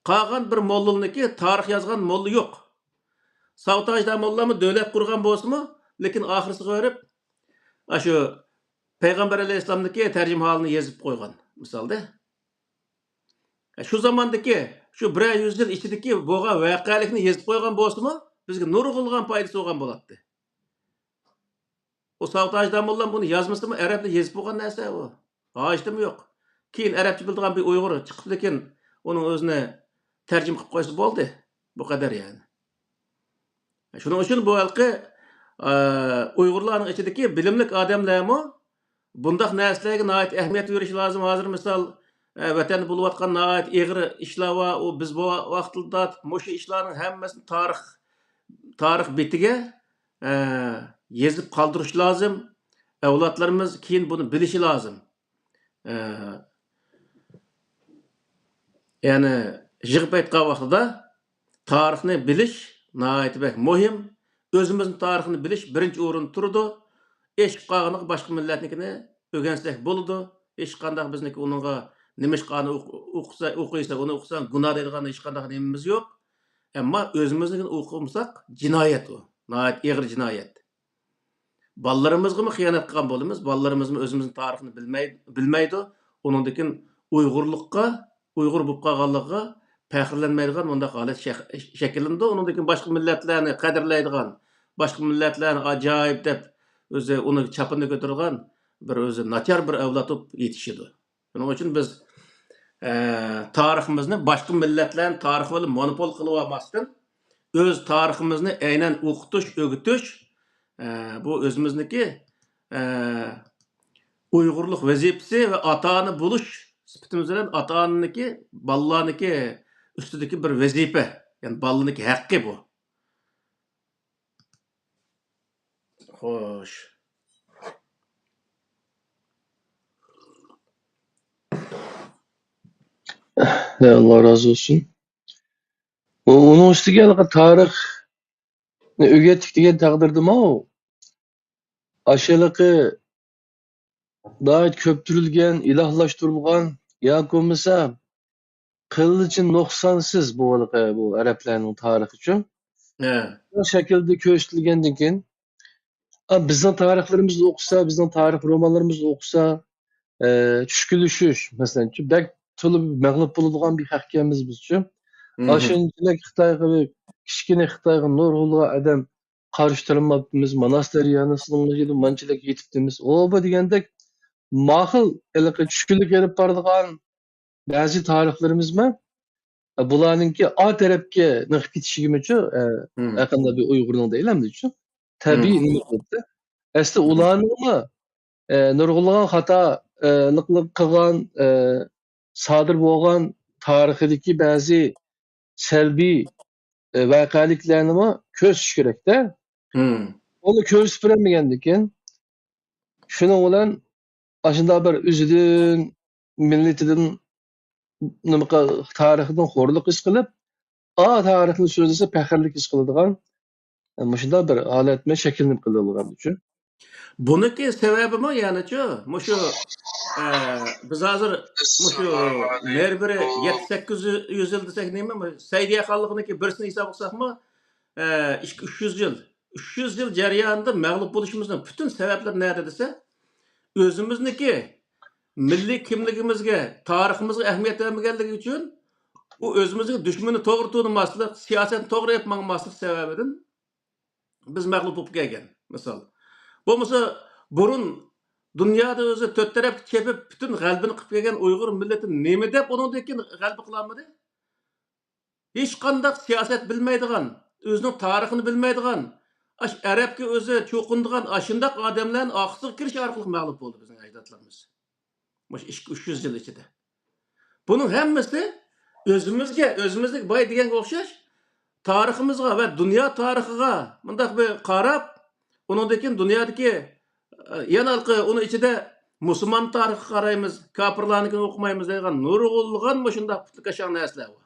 Qolgan bir mollaniki tarix yozgan molla yo'q. Savtajda mollami davlat qurgan bo'lsa-mu, lekin oxirisiga o'rib shu Payg'ambar alayhisolamniki tarjima holini yozib qo'ygan. Misolda shu zamondagi shu 100 yil ichidagi bo'lgan voqealikni yozib qo'ygan bo'lsa-mu, bizga nurg'unlagan foydasi bo'lgan bo'ladi. O Savtajda mollam buni yozmasimi, arabda yozib qo'ygan narsa u. Hojitimi yo'q. Keyin arabcha bildigan bir Uyg'ur chiqib lekin uning o'zini tarjima qilib qo'ysa bo'ldi. Bu qadar yani. Shuning uchun bu xalqi Uyg'urlarning ichidagi bilimli odamlarmi bundaq narsalarga nihoyat ahamiyat berish lozim. Hozir misol vatan bo'layotgan nihoyat ig'ir ishlar va u biz bu vaqtda mushu ishlarning hammasini tarix betiga yezib qoldirish lozim. Avlodlarimiz keyin buni bilishi lozim. Yani yig'ib aytgan vaqtida tarixni bilish nihoyat muhim. Özümüzün tarixini biliş birinci o'rinda turdi. Eşq qag'ını boshqa millatnikini o'rgansak bo'ladi. Hech qanday bizniki uningga nima ishqani o'qiysa, uni o'qisan gunoh deydigan hech qanday nemamiz yo'q. Ammo o'zimiznikini o'qimsak jinoyat u. Nihoyat og'ir jinoyat. Ballarımızga xiyonat qilgan bo'lamiz. Ballarımız o'zimizning tarixini bilmaydi. Uningdan Uyg'urlikqa, Uyg'ur bo'lib qolganligiga faxrlanmaydigan bundaq holat shakllandi. Uningdan boshqa millatlarni qadrlaydigan, boshqa millatlarni ajoyib deb o'zi uni chapini ko'targan bir o'zi nachar bir avlod bo'lib yetishidi. Shuning uchun biz tariximizni boshqa millatlarning tarixi bilan monopol qilib olmasdan o'z tariximizni aynan o'qitish, o'gitish bu o'zimizniki Uyg'urlik vazifasi va ota-ona bo'lish sifatimiz bilan ota-onaniki, bolalarniki ustidagi bir vazifa, ya'ni bolalarniki haqqi bu. Xo'sh. Allah razı olsun. Onun üstüge tarih öğrettik diye takdirdim ama aşağılıkı daha köptürülgen, ilahlaştırılgan ya olmasa kılıcın noksansız bu Araplarning tarihi için. Bu şekilde köştülgenden keyin bizning tarixlarimizni o'qisa, bizning tarix romanlarimizni o'qisa, tushkulishish, masalan, bak to'lib mag'lub bo'ladigan bir haqqimiz bizcha. Aşınçılık Xitayga kichkina Xitayga nurg'ulg'a adam qarshi turmabmiz. Monasteriyanı sınırlıcıydı, manchilik yetibdimiz. O bu degandek ma'qul tushkunlik elib boradigan ba'zi tarixlarimiz mi? Bularninki A tarafga niqib ketishigimicha yaqinda bir Uyg'urning deylamdi-chu. Tabiiy nima qilibdi? Asli ularning nurg'ulg'a xatolik qilgan, sodir bo'lgan tarixidagi ba'zi salbiy voqealiklarni ko'rish kerakda. Onu ko'rsatib bermagandan keyin shuning bilan ashunda bir o'zidan, millatidan nima tarixidan xo'rlik his qilib, tarixni so'zlasa faxrlik his qiladigan shunday bir holatni shakllanib qiladigan uchun. Buniki sababimi ya'ni-chu, mushu biz hozir mushu nerbiri 7-800 yil desak nima? Saydiya xonliginiki birisini hisob qilsakmi, 300 yil. 300 yil jarayonida mag'lub bo'lishimizning butun sabablari nada desa, o'zimizniki milliy kimligimizga, tariximizga ahamiyat bermaganligi uchun u o'zimizga dushmanni to'g'ri tutmaslik, siyosatni to'g'ri yapmamaslik sababidan biz mag'lub bo'lib kelgan. Misol, bo'lmasa burun dunyoda o'zi to'rt tarafga chepib butun g'albini qilib kelgan Uyg'ur millati nima deb undan keyin g'alba qilolmadi? Hech qanday siyosat bilmaydigan, o'zining tarixini bilmaydigan, Arabga o'zi cho'qindigan ashundaq odamlarning oqsiga kirish orqali mag'lub bo'ldi bizning ajdodlarimiz. Mush 300 yil ichida. Buning hammasi o'zimizga boy deganga o'xshash tariximizga va dunyo tarixiga bundaq bir qarab, undan keyin dunyodagi yana uni ichida musulmon tarixiga qaraymiz, kofirlarnikini o'qimaymiz degan nurg'ulg'an shundaq putlaqashon narsalar bor.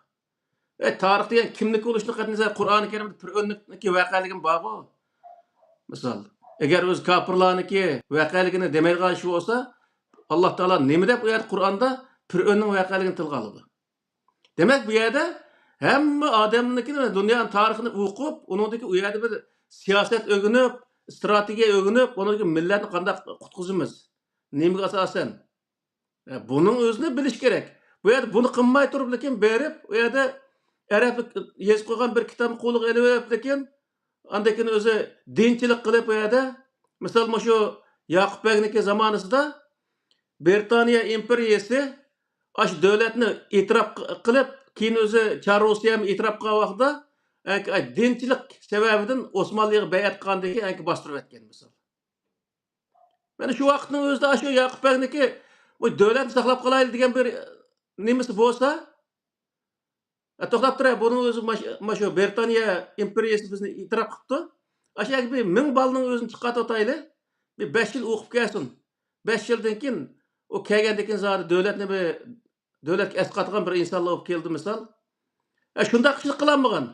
Tarix degan kimlik bo'lishni qatnasa Qur'oni Karimda bir o'nlikniki voqealigim bor-ku. Misol, agar o'z kofirlarniki voqealigini demaydigan ish bo'lsa, Alloh taolo nima deb u yerda Qur'onda Fir'avnning voqealigini tilga oladi. Demak, bu yerda hamma odamnikini dunyoning tarixini o'qib, uningdagi u yerda bir siyosat o'rganib, strategiya o'rganib, uningdagi millatni qanday qutqizamiz? Nimaga asosan? Buning o'zini bilish kerak. Bu yerda buni qilmay turib, lekin berib, u yerda arablik yozib qo'ygan bir kitobni qo'liga olib, lekin andan keyin o'zi dinchilik qilib u yerda, misol shu Yaqub Bag'niki zamonasida Britaniya imperiyasi ash davlatni e'tirof qilib, keyin o'zi Char Rusiyani e'tirof qilgan vaqtda dinchilik sababidan Osmonliga bay'at qilgandan keyin bostirib o'tgan misol. Mana shu vaqtning o'zida shu Yaqub Bag'niki bu davlatni saqlab qolaylik degan bir nimasi bo'lsa, to'xtab turay, buni o'zi shu Britaniya imperiyasi bizni e'tirof qildi. Ashyaga bir 1000 bolaning o'zini chiqarib o'tayli, bir 5 yil o'qib kelsin. 5 yildan keyin o kelgandan keyin zodi davlatga esqatgan bir insonlar olib keldi misol. Shunday qilib qilolmagan.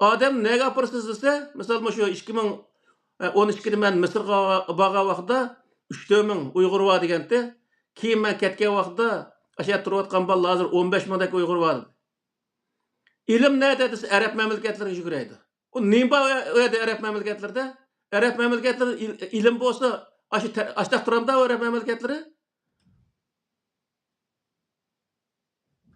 Adam nega aparsiz dese, misal şu 2012'de men Mısırga baga vaqtda 3 ming Uyg'ur var degende, keyin men ketgan vaqtda aşağı turayotgan balla hazır 15 mingdek Uyg'ur var. İlim nerede dese Arap memleketleri yuguraydi. O nima öyle Arap memleketlerde? Arap memleketleri ilim bolsa aşağı turamda Arap memleketleri.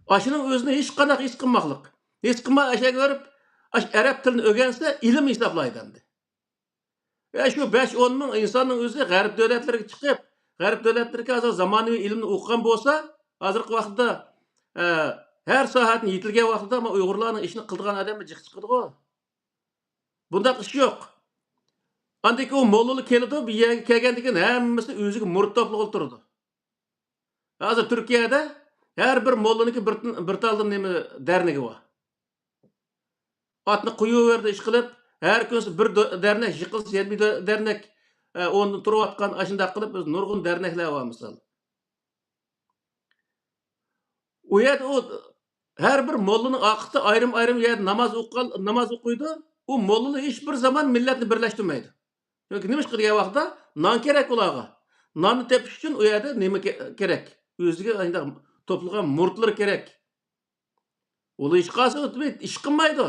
Aşının özüne hiç qanaq hiç qılmaqlıq. Hiç qılma aşağı görüp Arap tilini öğrense ilim hesaplaydı endi. Ve şu 5-10 ming insanın özü Garip devletlerine çıkıp, Garip devletlerine hazır zamanı ilimni okuyan bolsa, hazırki vaqtda her saatini yetilgen vaqtda ama Uyg'urlarning işini qildigan odamga jiq chiqadi go. Bundaq ish yo'q. Andiki o mollalı keldi, bir yerga kelgandan hammasi o'ziga murid to'plab o'tirdi. Hozir Turkiyada her bir mollaniki bir taldan nima dernigi bor. Atni qo'yaverdi ish qilib, her kunsi bir dernek yiqilsa, bir dernek o'rnida turayotgan ashunday qilib biz nurg'un derneklar bor misol. U yerda her bir mollaning oqiti ayrim yerda namoz o'qiydi. U mollalar hech bir zaman millatni birlashtirmaydi. Çünkü nima ish qilgan vaqtda non kerak ularga. Nonni tepish uchun u yerda nima kerak? O'ziga ayndaq to'pilgan muridlar kerak. Ular ish qilsa o'tmaydi, ish qilmaydi.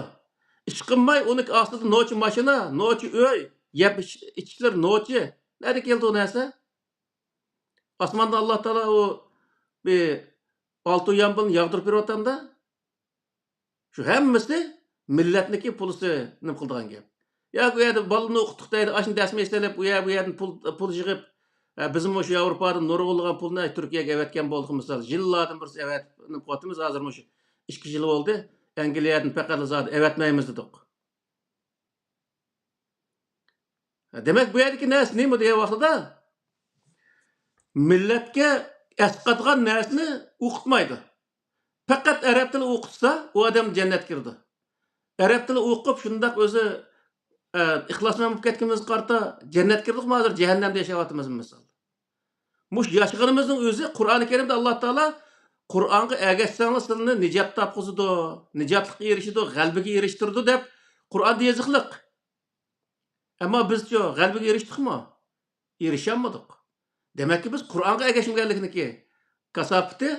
Ish qilmay uni ostida nochi mashina, nochi uy, yeb ichishlar nochi. Nerede keldi o narsa? Osmonda Alloh taolo o bir olti yomg'irni yog'dirib beryotganda shu hammasi millatniki pulisi nima qildigan gap. Ya bu yerda balani o'qitdik deydi, ashuni dasma estalab bu yerdan pul yig'ib bizim o'sha Yevropadan nurg'unlagan pulni Turkiyaga avatgan bo'ldik misol. Yillardan bir avat nima qotimiz hozir o'sha 2 yil bo'ldi. Angliyadan faqat zot avatmaymiz dedik. Demak bu yerdagi narsa nima degan vaqtida millatga asqatgan narsani o'qitmaydi. Faqat arab tili o'qitsa, u odam jannatga kirdi. Arab tili o'qib shundaq o'zi ixlosman bo'lib ketganimiz qarta jannatga kirdikmi hozir jahannamda yashayapmiz misol. Mush yashaganimizning o'zi Qur'oni Karimda Alloh taolo Qur'onga ergashsangiz sizlarni nijot topqizdi, nijotlikka erishidi, g'albaga erishtirdi deb Qur'onda yoziqliq. Ammo bizcho g'albaga erishdikmi? Erisholmadik. Demakki biz Qur'onga ergashmaganlikniki kasofati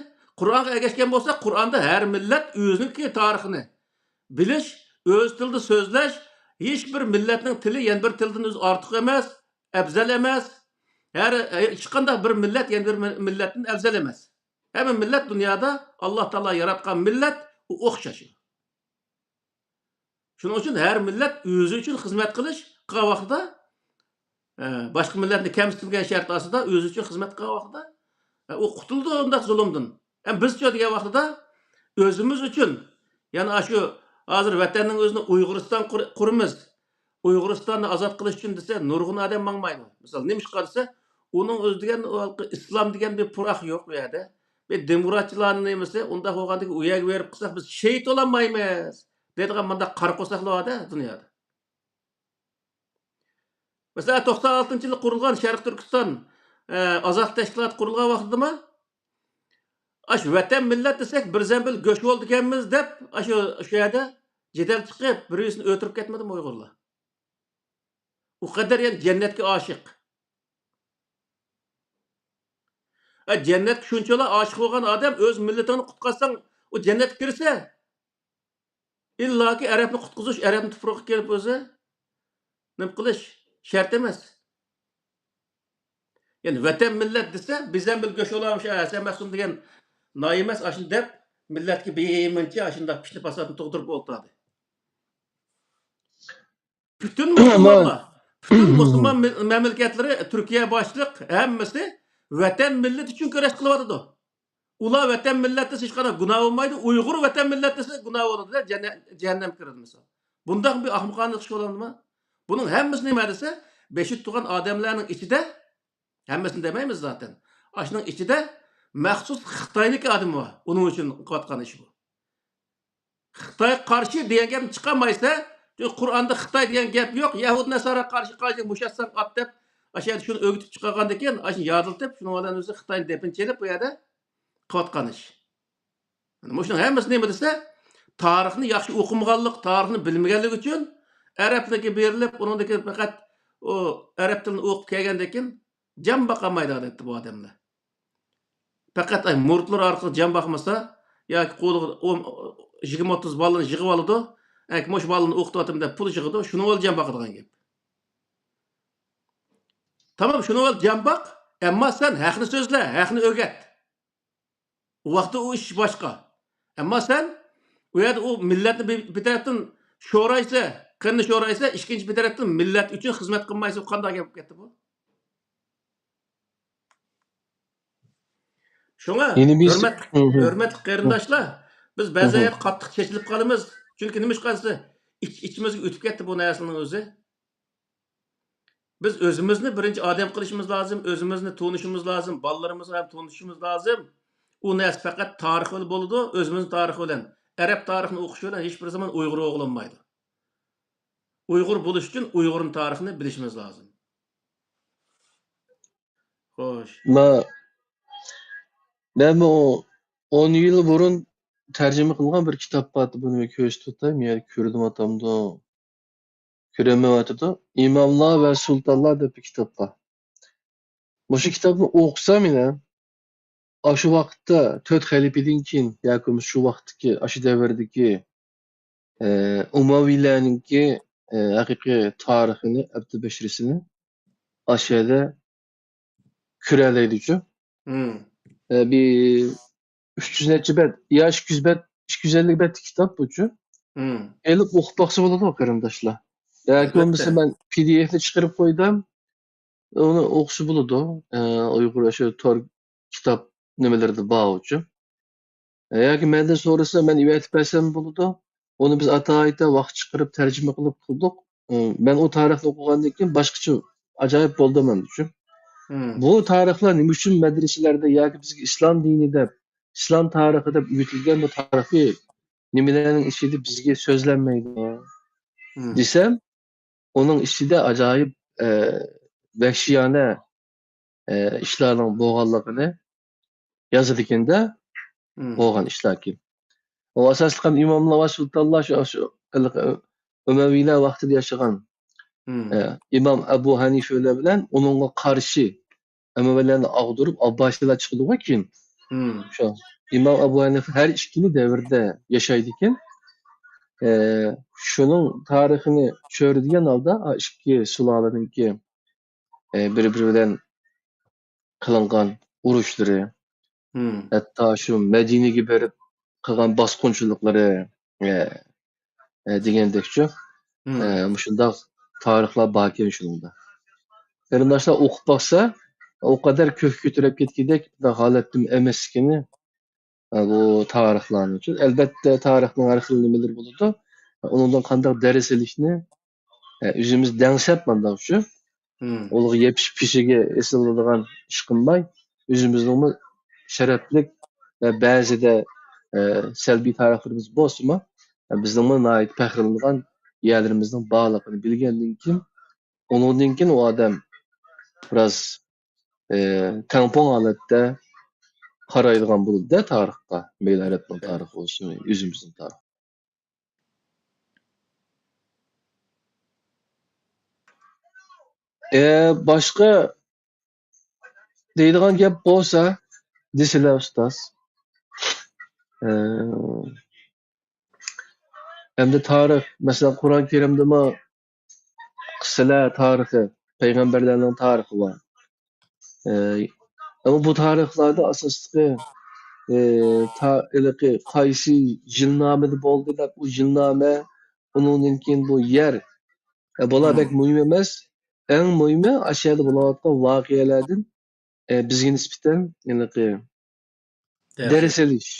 Qur'onga ergashgan bo'lsa, Qur'onda har millat o'ziniki tarixini bilish, o'z tilida so'zlash, hech bir millatning tili yana bir tildan o'z ortiq emas, afzal emas. Hech qanday bir millat yana bir millatdan afzal emas. Hamma millat dunyoda Alloh taolo yaratgan millat u o'xshash. Shuning uchun har millat o'zi uchun xizmat qilish qilgan vaqtida boshqa millatni kamsitilgan shart ostida o'zi uchun xizmat qilgan vaqtida u qutuldi undan zulmdan. Ham bizcha degan vaqtida o'zimiz uchun, ya'ni shu hozir vatanning o'zini Uyg'uriston qurimiz. Uyg'uristonni ozod qilish uchun desa, nurg'un odam mangmaydi. Misol nima ish qilsa, uning o'zi degan islom degan bir purax yo'q bu yerda. Bir demokratchilarning nemasi, unda bo'lgandagi u yerga berib qilsak biz shehid ololmaymiz. Deydigan menda qarqo'saqlarda dunyoda. Mesela 96-yılı kurulgan Şərq Türkistan azad təşkilat kurulgan vaqtidami aş vatan millet desek bir zembil göç oldu ekanmiz deb şu yerda jadal chiqib birisini o'tirib ketmadimi Uyg'urlar? U qadar yani jannatga oshiq. Jannatga shunchalar oshiq bo'lgan odam o'z millatini qutqazsang, u jannatga kirsa, illaki Arabni qutqizish, Arabni tuproqqa kelib o'zi nima qilish şart emas. Yani vatan millet dese bizden bir göç olamış sen masum degan naimas aşın dep milletki beyiminçe aşında pişli pasatını to'g'dirib o'ltiradi. Bütün Müslüman memleketleri Türkiye başlık hammasi vatan millet için kurash qilyapti. Ular vatan millet dese hech qanday gunoh bo'lmaydi. Uyg'ur vatan millet dese gunoh bo'ladi, cehennem kiradi misol. Bundan bir ahmoqonlik ish bo'ladimi? Bunun hammasi nima desa, beşik tuğan adamlarning içinde, hemmesini demeyimiz zaten. Aşının içinde məxsus Xitaylik adam var. Onun için qatqan iş bu. Xitay karşı diyen gap çıkamaysa, Kur'an'da Xitay diyen gap yok. Yahud Nasara karşı muşassan at dep, aşağı şunu ögütüp çıkargan deken, aşını yazıltıp, şunu olan özü Xitay'ın depini çelip bu yerde qatqan iş. Muşun hemmesi neymi dese, tarixni yaxshi o'qimaganlik, tarixni bilmaganlik uchun arab tiliga berilib, uningdagi faqat o arab tilini o'qib kelgandan keyin jam baqamaydi odatda bu odamlar. Faqat ay murtlar orqali jam baqmasa yoki qo'liga 20-30 balani yig'ib oladi, mosh balani o'qityaptim deb pul yig'idi, shuni ol jam baqadigan gap. Tamam, şunu ol jam baq, ammo sen haqni so'zla, haqni o'rgat. U vaqtda u ish boshqa. Ammo sen u yerda u millatni bir tarafdan sho'raysa, qanday sho'raysa, ikkinchi bir tarafdan millat uchun xizmat qilmaysa, qanday gap ketdi bu? Şuna Yeni biz Hı hı. hörmetli Hı qarindoshlar, biz hı. ba'zi Hı. ayat qattiq chechilib qolamiz. Chunki nima qilsa, ichimizga o'tib ketdi bu narsaning o'zi. Biz özümüzni birinci adem qilishimiz lozim, özümüzni tunishimiz lozim, bolalarimizni ham tunishimiz lozim. U narsa faqat tarix bilan bo'ladi, o'zimiz tarixi bilan. Arab tarixini o'qish bilan hech bir zaman Uyg'ur o'g'lanmaydi. Uyg'ur bo'lish uchun Uyg'urning tarixini bilishimiz lozim. Xo'sh. Ben o 10 yıl burun tercüme kılgan bir kitap vardı. Bunu köşk tutayım. Yani Kürdüm atamda Küreme vardı. İmamlar ve Sultanlar diye bir kitap var. Bu şu kitabını okusam yine aşı vakitte Töt Halife'dinkin yakımız şu vakitteki aşı devredeki Umaviler'inki hakiki tarihini, Abdülbeşirisini aşağıda küreleydici. Bir 300 neçe bet, ya 200 bet, 250 bet kitap bu. Elip okup baksa болады o karındaşlar. Belki olmasa Albatta. ben PDF'le çıkarıp koydum. Onu okusu buludu. Uygur şöyle tor kitap nemeleri bağ ucu. Eğer ki benden sonrası ben ivetip versem buludu. Onu biz Atay'da vakit çıkarıp tercüme kılıp bulduk. Ben o tarihte okugandan başkaça acayip oldu ben düşün. Bu tarihler ne için medreselerde ya ki biz İslam dinide, İslam tarihinde büyütülgen bu tarihi nimelerin içinde bizge sözlenmeydi desem onun içinde acayip vəhşiyane işlerin boğallığını yazıdı ikende boğan işler ki. O asaslıkan imamlar ve sultanlar şu Ömeviler vaktinde yaşayan İmam Ebu Hanife'yle bilen onunla karşı Emevilerini ağdırıp Abbasiler çıkıldığı için şu İmam Ebu Hanife her ikili devirde yaşaydıkken şunun tarihini çördüğün halda iki sulalarınki birbiri bilen kılıngan uruşları hatta şu Medine'ye berip kılgan basqınçılıkları degendekçe muşundaq tarihler baki şununda. Qarindaşlar okup baksa o kadar kök götürüp ketgidek da halettim emeskini bu tarihlarning uchun. Elbette tarixning har xil nimalar bo'ladi. Onundan qanday dars elishni o'zimiz dangsab manda shu. Olga yepish pishiga esiladigan ish qilmay, o'zimizni sharaflik va ba'zida salbiy taraflarimiz bo'lsa-mu, bizning nihoyat faxrlanadigan yerlarimizning borligini bilgandan keyin, undan keyin u odam biroz tampon holatda qaraydigan bo'ldi tarixga. Meyli Arabning tarixi bo'lsin, o'zimizning tarix. Boshqa deydigan gap bo'lsa, desalar ustoz. Hamda tarix, masalan, Qur'on Karimdami qissalar tarixi, payg'ambarlarning tarixi bor. Ama bu tarixlarda asosli qaysi jilnomada bo'ldi deb u jilnoma undan keyin bu yer bular bek muhim emas. Eng muhimi aşağıda bo'layotgan voqealardan bizga nisbatan dars elish.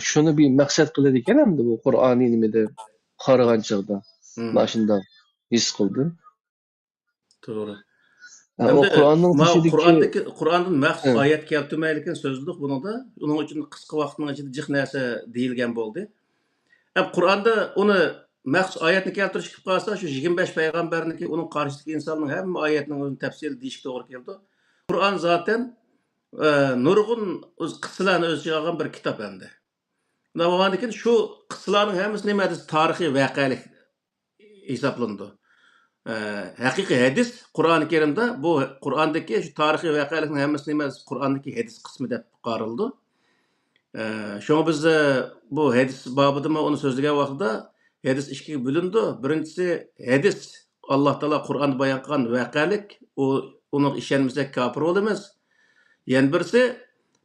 Shuni bir maqsad qiladi ekan hamda bu Qur'oniy nimada qaragan chog'da. Mana shunda his qildim. To'g'ri. O Qur'onning Qur'ondan maxsus oyat keltirmaydigan so'zlik buningda. Uning uchun qisqa vaqtning ichida jiq narsa deyilgan bo'ldi. Qur'onda uni maxsus oyatni keltirish kelib qolsa, shu 25 payg'ambarniki uning qarshisidagi insonning hamma oyatning o'zini tafsili deyish to'g'ri keldi. Qur'on zaten nurg'un o'z qissalarni o'z ichiga olgan bir kitob endi. Navavandikin şu qıssalarning hammasi nima desa tarixiy voqelik hisoblanadi. Haqiqiy hadis Qur'oni Karimda bu Qur'ondagi shu tarixiy voqelikning hammasi nima desa Qur'ondagi hadis qismi deb qaraldi. Şoňa biz bu hadis babıda onu sözlegen vaqtida hadis ikkiga bölündü. Birinchisi hadis Allah Taala Qur'onda bayon qilgan voqelik, uni ishonmasak kafir bo'lamiz. Yana birisi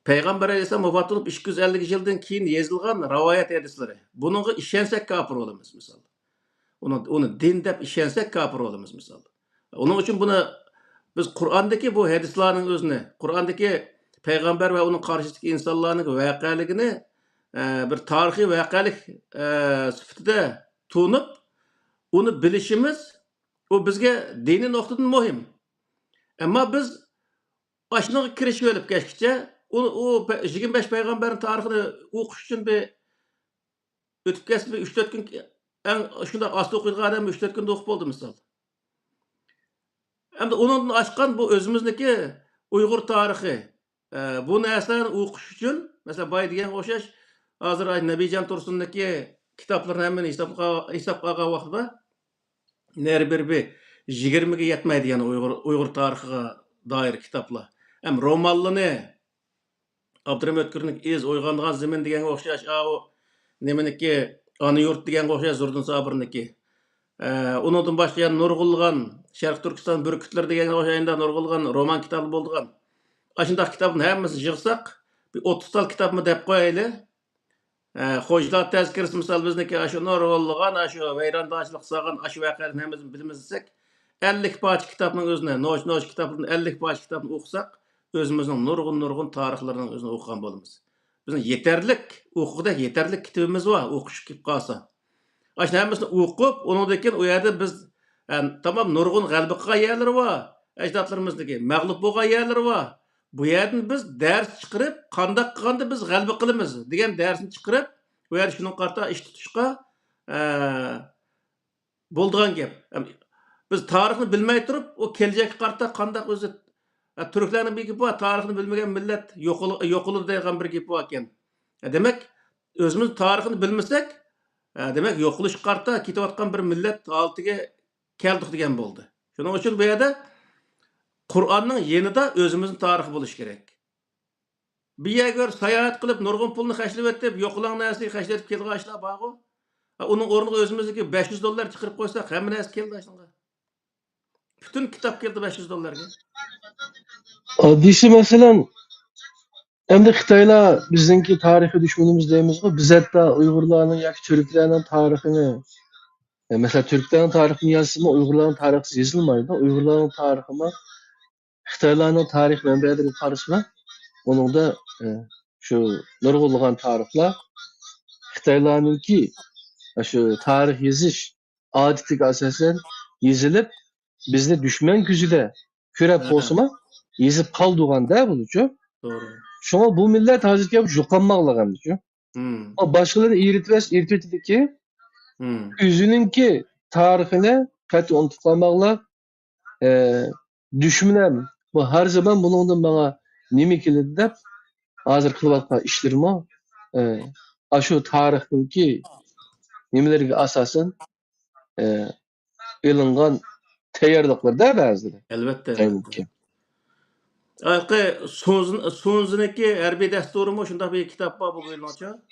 Peygamber Aleyhisselam vafot olup 250 yıldan keyin yazılgan rivayet hadislari. Bununla ishonsak kafir bo'lamiz misal. Onu din deb ishonsak kafir bo'lamiz misal. Onun için buni biz Qur'ondagi bu hadislarning o'zini, Qur'ondagi Peygamber ve onun karşısındaki insanların vakaligini bir tarihi vakalik sıfatida tunup onu bilişimiz o bizge dini noktadan muhim. Ama biz aşına kiriş verip geçtikçe o 25 peygamberin tarihini okuş için bir ötüp geçip 3-4 gün en şunda aslı okuyduğu adam 3-4 günde okup oldu misal. Hem de onun açkan bu özümüzdeki Uygur tarihi. Bu narsalarni o'qish uchun masalan boy degan o'xshash hozir Nabijon Tursunniki kitoblarni hammani hisob qilgan vaqtida nari bir 20 ga yetmaydigan Uyg'ur tarixiga doir kitoblar. Ham romanlarni Abdurahim O'tkirning iz uyg'ongan zamin degan o'xshash o nimaniki Ana yurt degan o'xshash Zurdun Sabirniki. Undan boshqa nurg'ulgan Sharq Turkiston burkutlar degan o'xshayda nurg'ulgan roman kitobi bo'lgan. Aşındaki kitabın hemimizi yığsak, bir 30 tal kitap mı dep koyaylı. Hocalar tezkirisi misal bizdeki aşı nurgulluğun, aşı veyrandaşlık sağın, aşı vakaların hemimizin bilimizsek, 50 parça kitabının özüne, noş kitabının 50 parça kitabını okusak, özümüzün nurgun tarihlerinin özüne okuyan bolumuz. Bizim yeterlik kitabımız var, okuş kip kalsa. Aşı hemimizin okup, onu dekin o yerde biz, tamam nurgun galbıqqa yerleri var, ecdatlarımızdaki mağlup boğa yerleri var. Bu yerden biz ders çıkarıp, qandaq qilganda biz g'alaba qilamiz degan darsni chiqarib, bu yer shuni qarta ish tutishga bo'lgan gap. Biz tarixni bilmay turib, o kelajakka qarta qandaq o'zi turklarning bir gapi bor, tarixni bilmagan millat yo'qoladi degan bir gap bor ekan. Demak, o'zimiz tarixni bilmasak, demak yo'qolish qarta ketayotgan bir millat holatiga keldik degan bo'ldi. Shuning uchun bu yerda Kur'an'ın yanında özümüzün tarihi buluş gerek. Bir yer seyahat kılıp nurgun pulunu xəşlib etip, yokulan nəsini xəşlib keldi aşına bağı. Onun ornuğu özümüzdeki $500 çıkarıp koysak, hemen nəsi keldi aşına. Bütün kitap geldi $500. Adisi mesela hem de Xitaylar bizdenki tarihi düşmanımız deyimiz o. Biz hatta Uygurların yoki Türklerinin tarihini mesela Türklerin tarihini yazsın Uygurların tarihi yazılmaydı. Uygurların tarihini Xitaylarning tarix manbalariga qarashma, uningda shu nurg'ulg'an tarixlar Xitoylarninki shu tarix yozish odatiga asosan yozilib, bizni dushman ko'zida ko'rib bo'lsa, yozib qoldiganda bunuchu. Doğru. Shunga bu millat hozirga yo'qolmoqligichu. Boshqalarni eritibdiki, o'zininki tarixini qat'iy unutib qolmoqlar. Düşmanım bu her zaman bunun bana nime keldi deb hozir qilayotgan ishlarimi shu tarixniki nimalarga asosan elingan tayyorliklarda ba'zilari. Elbette. Sunziniki harbiy dasturimi shunda bir kitap bor bu bo'yicha.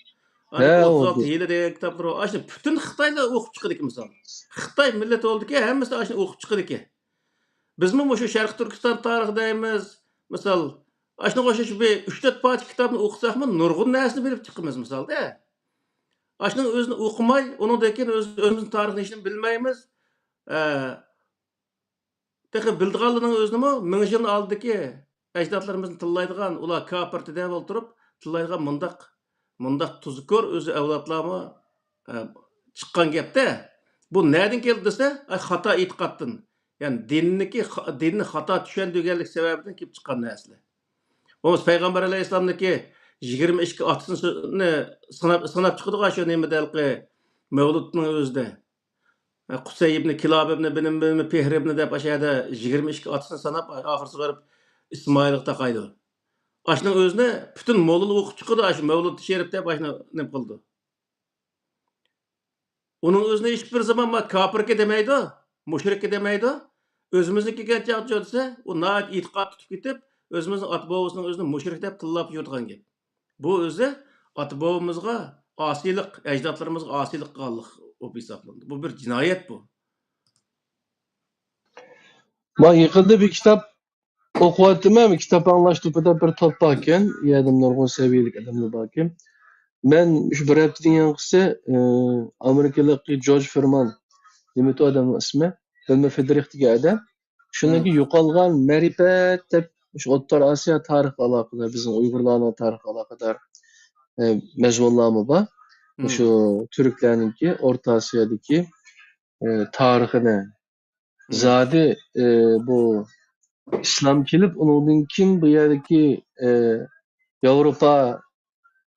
36 yili degan kitaplar bor. Aslında bütün Xitoylar o'qib chiqadi misol. Xitoy millat oldiki, hammasi ashuni o'qib chiqadi. Bizmi şu Sharq Turkiston tarixi deymiz. Misal, ashuna o'xshash bir 3-4 parcha kitobni o'qisakmi, nurg'un narsani bilib chiqamiz misolda. Ashuni o'zini o'qimay, undan keyin o'zimizning tarixini hech bilmaymiz. Texi bildiganlarning o'zini 1000 yil oldiki ajdodlarimizni tillaydigan, ular kafir deb o'tirib, tillaydigan mundaq tuzkor o'zi avlodlarmi chiqqan gapda. Bu nereden keldi desa, xato e'tiqoddan. Yani dinni xato tushundirganlik sababidan kelib chiqqan narsalar. O'z Payg'ambar alayhissalomniki 22 atasini sanab chiqadigan shu nima dalqi Mavludning o'zida. Qusay ibn Kilab ibn Fihr ibn deb aşağıda 22 atasini sanab oxirisi borib Ismoilga taqaydi. Aşının özüne bütün Moğol'u okup çıkıdı. Aşı Mevlüt Şerif'te başına ne kıldı. Onun özüne hiçbir zaman kapırke demeydi o. Müşrike demeydi o. Özümüzdeki genç dese o naat itikat tutup gidip özümüzün at babasının özünü müşrik dep tillap yurtgan gep. Bu özü at babamızga asilik, ecdatlarımızga asilik kıllık o hesaplandı. Bu bir cinayet bu. Ben yakında bir kitap okuyattım ama kitap anlaştıkta bir top bakken, yedim nurgun seviyelik adamlar bakken. Ben şu bir hafta yankısı Amerikalı George Furman, demek o adamın ismi. Bilme Federik'teki adam. Şununki yo'qolgan ma'rifat deb şu O'rta Osiyo tarixi aloqador bizim Uyg'urlarning tarixiga aloqador mazmunlarmi bor. Şu Türklarninki O'rta Osiyodagi tarixini zodi bu islom kelib undan keyin bu yerdagi Yevropa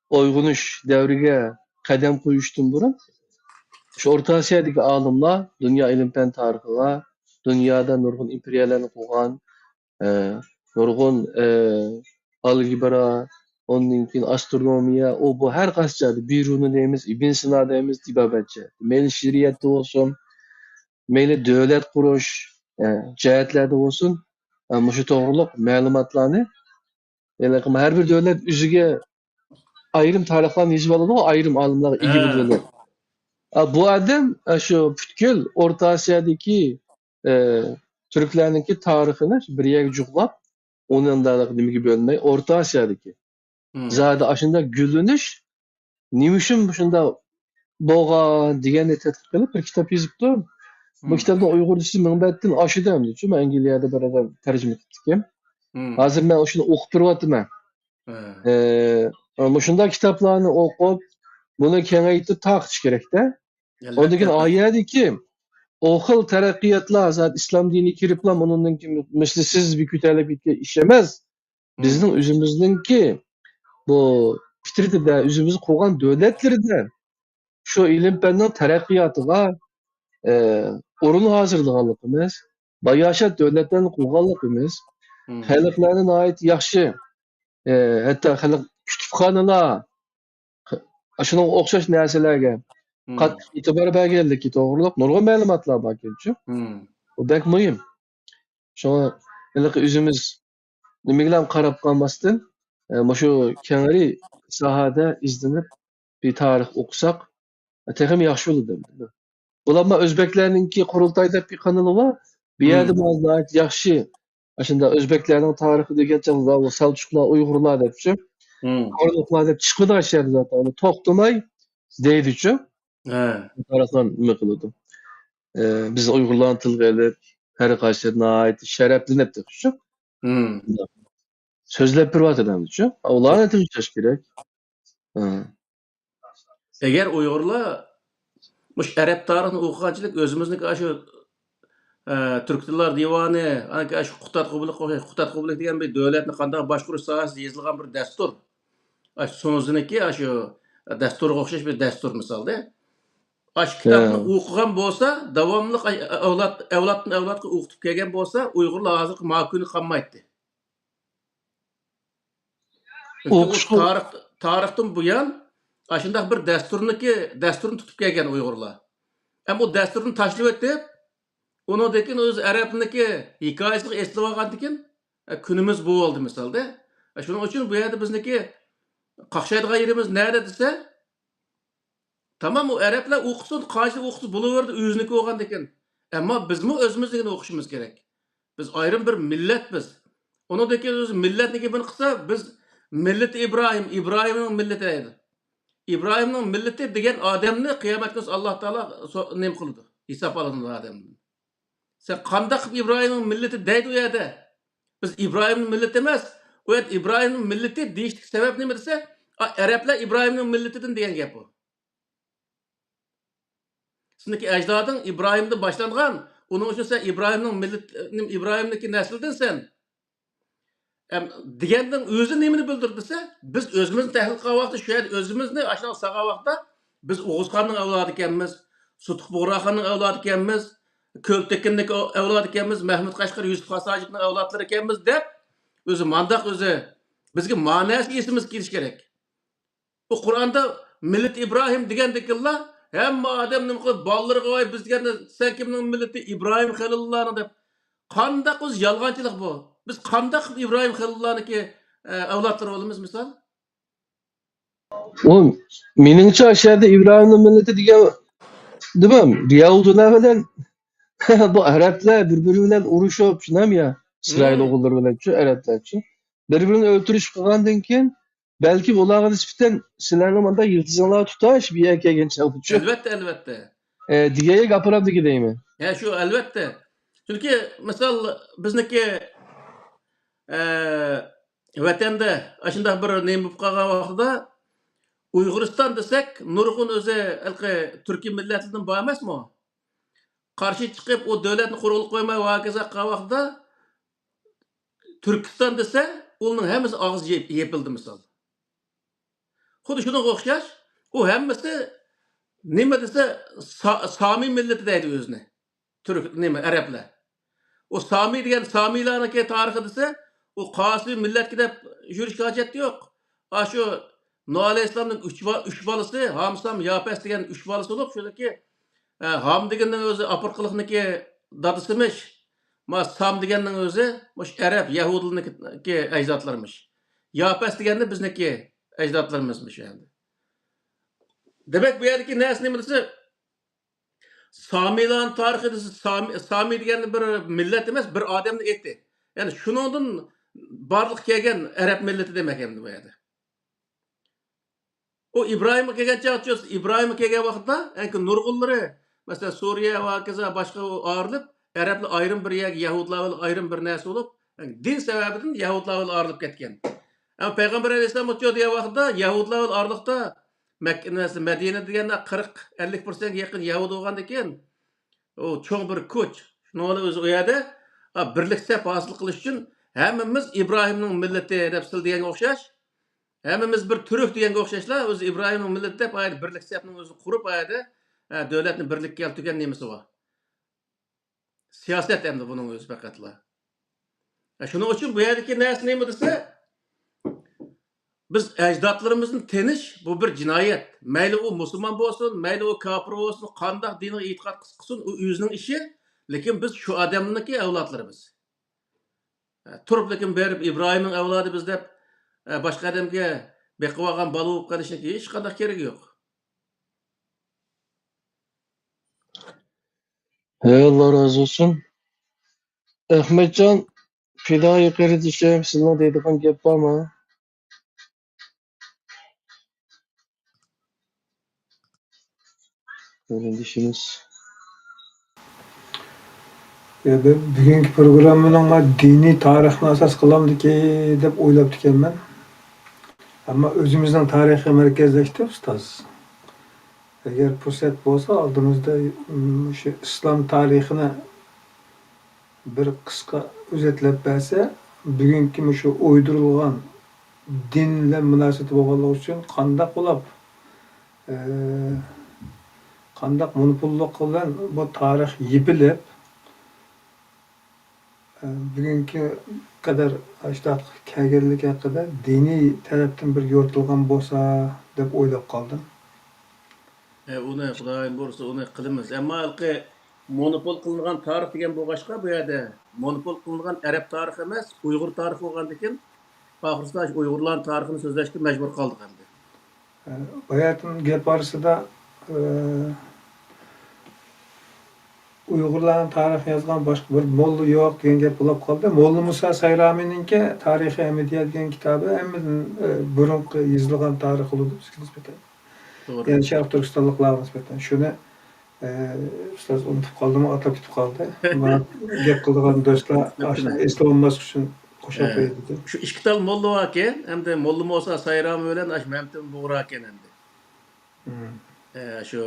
uyg'unish davriga qadam qo'yishdan burun şu O'rta Osiyodagi olimlar dunyo ilm-fan tarixiga, dunyoda nurg'un imperiyalarni qurgan nurg'un algebra, ondan keyin astronomiya, o bu her qaysi Biruni deymiz, Ibn Sina deymiz, Tibabatcha. Meyli şiriyatda olsun, meyli devlet qurish jihatlarda olsun, shu to'g'riliq ma'lumotlarni, ya'ni har bir davlat o'ziga ayrim tarixlarni yozib oladi, ayrim olimlar ega bo'lib oladi. Bu adam şu butkul O'rta Osiyodagi Türklarninki tarixini bir yerga juqlab, onun da nimaga bo'lmay, O'rta Osiyodagi zodi ashunda gullanish nima uchun shunda bo'lgan deganni tadqiq qilib bir kitob yozibdi. Bu kitobni Uyg'urchasi minbatdan oshidi ham deydi. Men Angliyada bir odam tarjima qilibdi. Hozir men shuni o'qib turyapman. Shunda kitoblarni o'qib, buni kengaytirib taqish kerak-da. Ondan keyin oyadiki o xil taraqqiyotlar zot islom diniga kiriblar, bundan keyin mislsiz bir ko'tarilib ketgan ish emas. Bizning o'zimizningki bu fitratida o'zimiz qurgan davlatlarida shu ilm-fanning taraqqiyotiga o'rin hozirlaganligimiz, bayashat davlatlarni qurganligimiz, xalqlarni nihoyat yaxshi, hatto xalq kutubxonalar, shunga o'xshash narsalarga qattiq e'tibor berganligi to'g'riliq nurg'un ma'lumotlar bor ekan-ku. Bu bek muhim. Shunga o'zimiz nimaga qarab qolmasdan, shu kengari sohada izlanib bir tarix o'qisak, texim yaxshi bo'ladi. Bularma O'zbeklarninki Qurultoy deb bir kanali bor. Bu yerda bo'lgan yaxshi, shunda O'zbeklarning tarixi degancha o Selçuklar, Uyg'urlar debchi, Qorluqlar deb chiqdi ashar zaten. Onu to'xtamay deydi-chi. Tarixdan nima qiladi? Biz Uyg'urlarning tilga elib, har qaysi nihoyat sharaflanib turibdi-chi. So'zlab turyapti-chi. Ularni tinchish kerak. Eğer Uyg'urlar mush Arab tarixini o'qiganchilik o'zimizniki shu Türk Tillar Divani, ana shu Qutat Qublik degan bir davlatni qanday boshqarish sohasida yozilgan bir dastur. So'ziniki shu dasturga o'xshash bir dastur misolda. Ash kitobni o'qigan bo'lsa, davomli avloddan avlodga o'qitib kelgan bo'lsa, Uyg'urlar hozir ma'kuni qolmaydi. Tarixdan buyon shunday bir dasturni tutib kelgan Uyg'urlar. Ama o dasturni tashlab o'tib, undan o'z arabniki hikoyasiga eslab olgandan keyin kunimiz bu oldu misolda. Shuning uchun bu yerda bizniki qaqshaydigan yerimiz nerede desa, tamam o arablar o'qisin, qaysi o'qisa bo'laverdi o'ziniki olgandan keyin. Ammo bizmi o'zimiznikini o'qishimiz kerak. Biz ayrim bir millatmiz. Undan keyin o'z millatniki buni qilsa, biz millat İbrahimning millati edi. İbrahimning millati degan odamni qiyomat kuni Alloh taolo nim qildi. Hisob olindi odamdan. Sen qanday qilib İbrahimning millati deydi u yerda? Biz İbrahimning millati emas, u yerda İbrahimning millati deyishlik sabab nima desa, arablar İbrahimning millatidan degan gap bu. Sizniki ajdoding İbrahimdan boshlangan, uning uchun sen İbrahimniki nasldan sen. Degandan o'zi nimani bildirdi desa, biz o'zimizni tahlil qilgan vaqtda shu yerda o'zimizni ashuna saqagan vaqtda biz Oğuzxonning avlodi ekanmiz, Sutuq Bo'g'roxonning avlodi ekanmiz, Ko'ltekinning avlodi ekanmiz, Mahmud Qashqar, Yusuf Hasojibning avlodlari ekanmiz deb o'zi mandaq o'zi Bizga ma'nosiga esimiz kelish kerak. Bu Qur'onda millat İbrahim degandekilla hamma odam nima qilib bolalarga voy biz deganda sen kimning millati İbrahim Halilullohni deb qandaq o'zi yolg'onchilik bu. Biz qandaq İbrahim Halilullohniki avlodlari bo'lamiz misol? O meningcha aşağıda İbrahim'in milleti degan demem. Yahudiler bilen bu Araplar birbiri bilen urushib, shunam ya. İsrail Hmm. oğulları bilen şu Araplar şu. Birbirini öldürüş kılgandan keyin belki ularga nisbeten sizlarni manda yıldızlar tutaş bir yerga kelgan chog'da şu. Elbette. Digaga gapiradi deyman. Ya şu elbette. Çünkü misal bizniki vatanda ashunday bir nima bo'lib qolgan vaqtida Uyg'uriston desak, nurg'un o'zi turkiy millatidan bor emasmi? Qarshi chiqib o davlatni qurib qo'ymay va hokazo qilgan vaqtida Turkiston desa, uning hammasi og'iz yepildi misol. Xuddi shunga o'xshash, u hammasi nima desa Sami millati deydi o'zini. Turk nima arablar. O Sami degan Samilarniki tarixi desa, o Qasi millatga deb yurishga hojat yo'q. Shu Nuh alayhissalomning 3 bolasi, Hamsam, Yapes degan 3 bolasi bo'lib, shuniki Ham deganning o'zi apirqiliqniki dadasimish. Ma Sam deganning o'zi mush Arab, Yahudlarniki ajdodlarimish. Yapes deganda bizniki ajdodlarimizmish endi. Demek bu yerdeki narsa nima desa Samilan tarixi desa Sami degan bir millat emas, bir odamni eti. Ya'ni shuningdan barliq kelgan Arab millati demak endi bu yerda. O İbrahim'e kelgan chog'da İbrahim'e kelgan vaqtda, yani nurg'unlari, masalan Suriya va kaza boshqa ayrılib, Arablar ayrim bir yerga, Yahudlar ayrim bir narsa bo'lib, yani din sababidan Yahudlar ayrılib ketgan. Ama Peygamber Aleyhisselam o'tgan degan vaqtda Yahudlar ayriliqda Medine deganda 40-50% yaqin Yahud bo'lgandan keyin o cho'ng bir kuch. Shuni o'zi u yerda birlik saf hosil qilish uchun hammamiz İbrahimning millati deb deganga o'xshash, hammamiz bir turk deganga o'xshashlar, o'zi İbrahimning millati deb birlik safning o'zini qurib davlatni birlikka keltirgan nemasi bor. Siyosat endi buning o'zi faqatla. Shuning uchun bu yerdagi narsa nima desa biz ecdatlarımızın teniş bu bir cinayet. Mayli o Müslüman olsun, mayli o kafir olsun, qandaq diniga e'tiqod qilsin, u o'zining ishi, lekin biz shu odamniki avlodlarimiz. Turib lekin berib İbrahimning avlodi biz deb boshqa odamga beqib olgan bola bo'lib qolishga hech qanday kerak yo'q. Hey Allah razı olsun. Ahmetcan fidai kardeşim sizin deydiğin gap var mı? Kardeşimiz. Ya ben bugünkü programımda dini tarixni asas qilamdiki deb o'ylab ekanman. Ammo o'zimizdan tarixiy markazlashdi ustoz. Agar fursat bo'lsa oldimizda shu islom tarixini bir qisqa o'zetlab bersa, bugungi shu o'ydirilgan din bilan munosabati bo'lganligi uchun qandaq bo'lib qandaq monopollik bilan bu tarix yepilib bugungi kadar ashtaq kelganligi haqida diniy tarafdan bir yo'ritilgan bo'lsa deb o'ylab qoldim. Uni Xudoyim bo'lsa uni qilamiz. Ammo monopol qilingan tarix degan bo'lg'achqa bu yerda monopol qilingan arab tarixi emas, Uyg'ur tarixi bo'lgandan keyin oxirida Uyg'urlar tarixini so'zlashga majbur qoldik endi. Bayatın gap orasida Uyg'urlarning tarixi yozgan boshqa bir molla yo'q degan gap bo'lib qoldi. Molla Musa Sayraminingki Tarixiy Ahmadiyya degan kitobi hammadan burungi yozilgan tarix bo'ladi bizga nisbatan. To'g'ri. Yani Sharq Turkistonliklarga nisbatan. Shuni ustoz unutib qoldimi, atab ketib qoldi. Mana gap qiladigan do'stlar ashuna eslaolmaslik uchun qo'shib qo'ydi. Shu ikki kitob molla bor ekan, hamda molla Musa Sayrami bilan Mamtin Bug'ra ekan endi. Şu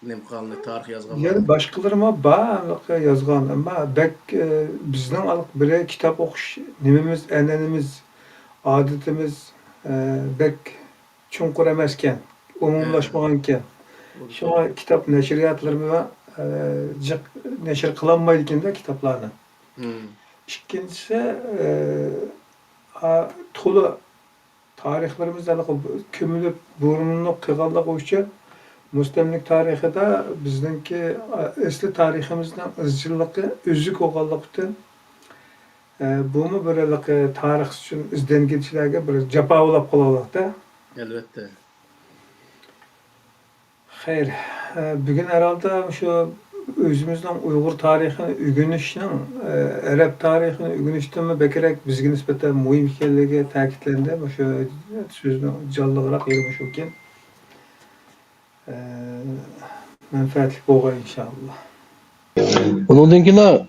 nimqalni tarix yozgan. Yani başkalarıma bağlı yazgan ama bek bizden alıp bire kitap okuş nimimiz, enenimiz, adetimiz bek çunkur emezken, umumlaşmaganken. Şu an kitap neşriyatlarımı neşir kılanmayken de kitaplarını. İkincisi tolu tarixlarimiz kömülüp burnunu kığallık uçup Müstemlik tarixida bizningki esli tariximizning izchilligi o'zik o'g'anliqdan bumi birligi tarix uchun izlangichlarga bir jafo bo'lib qolayotdi. Elbette. Xeyr, bugun herhalde şu özümüzden Uygur tarixini öğrenişinin Arap tarixini öğrenişten mi bekerek bizge nisbeten muhim ekanligi ta'kidlandi. Şu so'zni jonliroq yurmuş ekan. Menfaatli bo'lgan inshaalloh. Undan keyin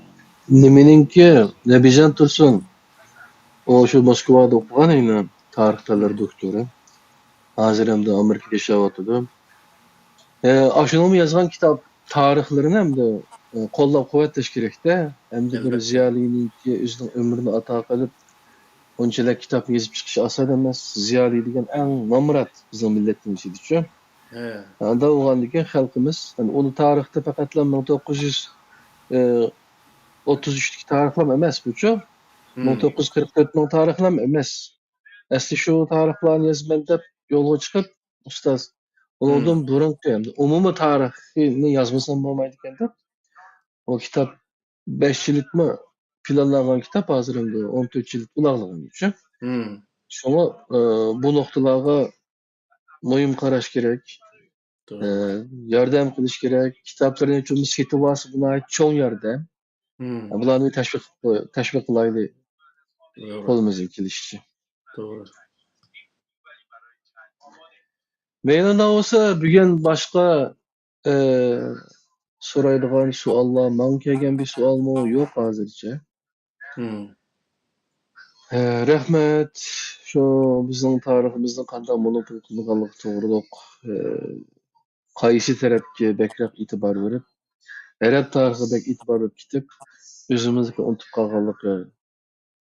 nimeningki Nabijan Tursun o şu Moskvada o'qigan edi tarixchilar doktori. Hozir ham Amerikada yashayotdi. Aşunun yazgan kitap tarixlerini hem de qo'llab-quvvatlash kerak-da. Hem de bir Elbette. ziyolininki o'zining umrini ato qilib, unchalar kitap yozib chiqish oson emas. Ziyoli degan eng nomrod bizning millatning ichida-chi. He. Anda o'g'andigan xalqimiz, yani uni tarixda faqat 1933dagi tarixlar emas bu-chi. 1944ning tarixlar emas. Asli shu tarixlarni yozman deb yo'lga chiqib, ustoz Ondan burunqi umumiy tarixini yazmasam bo'lmaydi ekan deb o kitap 5 yillikmi planlangan kitap hozir endi 14 yillik ularlagan uchun. Şuna bu noktalarga muhim qarash kerak. Yordam qilish kerak. Kitaplarni uchun situasi buna cho'ng yordam. Bularni tashviq qilaylik. Qo'limizdan kelishicha. Doğru. Meydan olsa bugün başka so'raydigan savollar, menga kelgan bir savolmi yo'q hozircha. Rahmat. Şu bizning tariximizni qanday monopol qilganligi to'g'riliq qaysi tarafga bekroq e'tibor berib, Arab tarixiga e'tibor berib ketib, o'zimizni unutib qolganligi,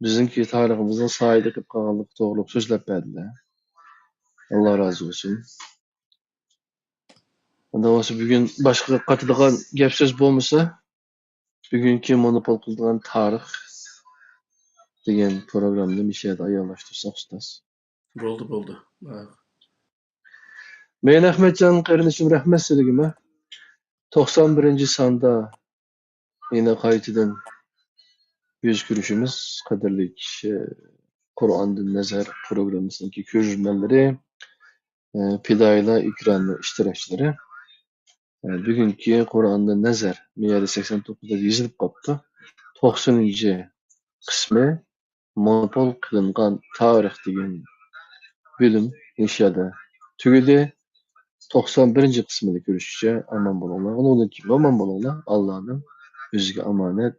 bizningki tariximizni soyida qilib qolganligi to'g'riliq so'zlab berdilar. Alloh rozi bo'lsin. Unda olsa bugün başka qatadigan gap so'z bo'lmasa, bugungi monopol qilgan tarix degan programni mishada ayonlashtirsak ustoz. Bo'ldi. Men Ahmetcan qarindishim rahmat sizlarga. 91-sonda yine qaytadan yüz görüşümüz qadrlik Qur'ondan nazar programmasining ko'ruvchimanlari, Pidayla ekranı ishtirokchilari. Bugungi Qur'ondan nazar miyada 89da yozilib qopti. 90-qismi monopol qilingan tarix degan bölüm inşada tugadi. 91-qismini ko'rishcha aman bo'linglar. Undan keyin aman bo'linglar. Allohning o'ziga omonat.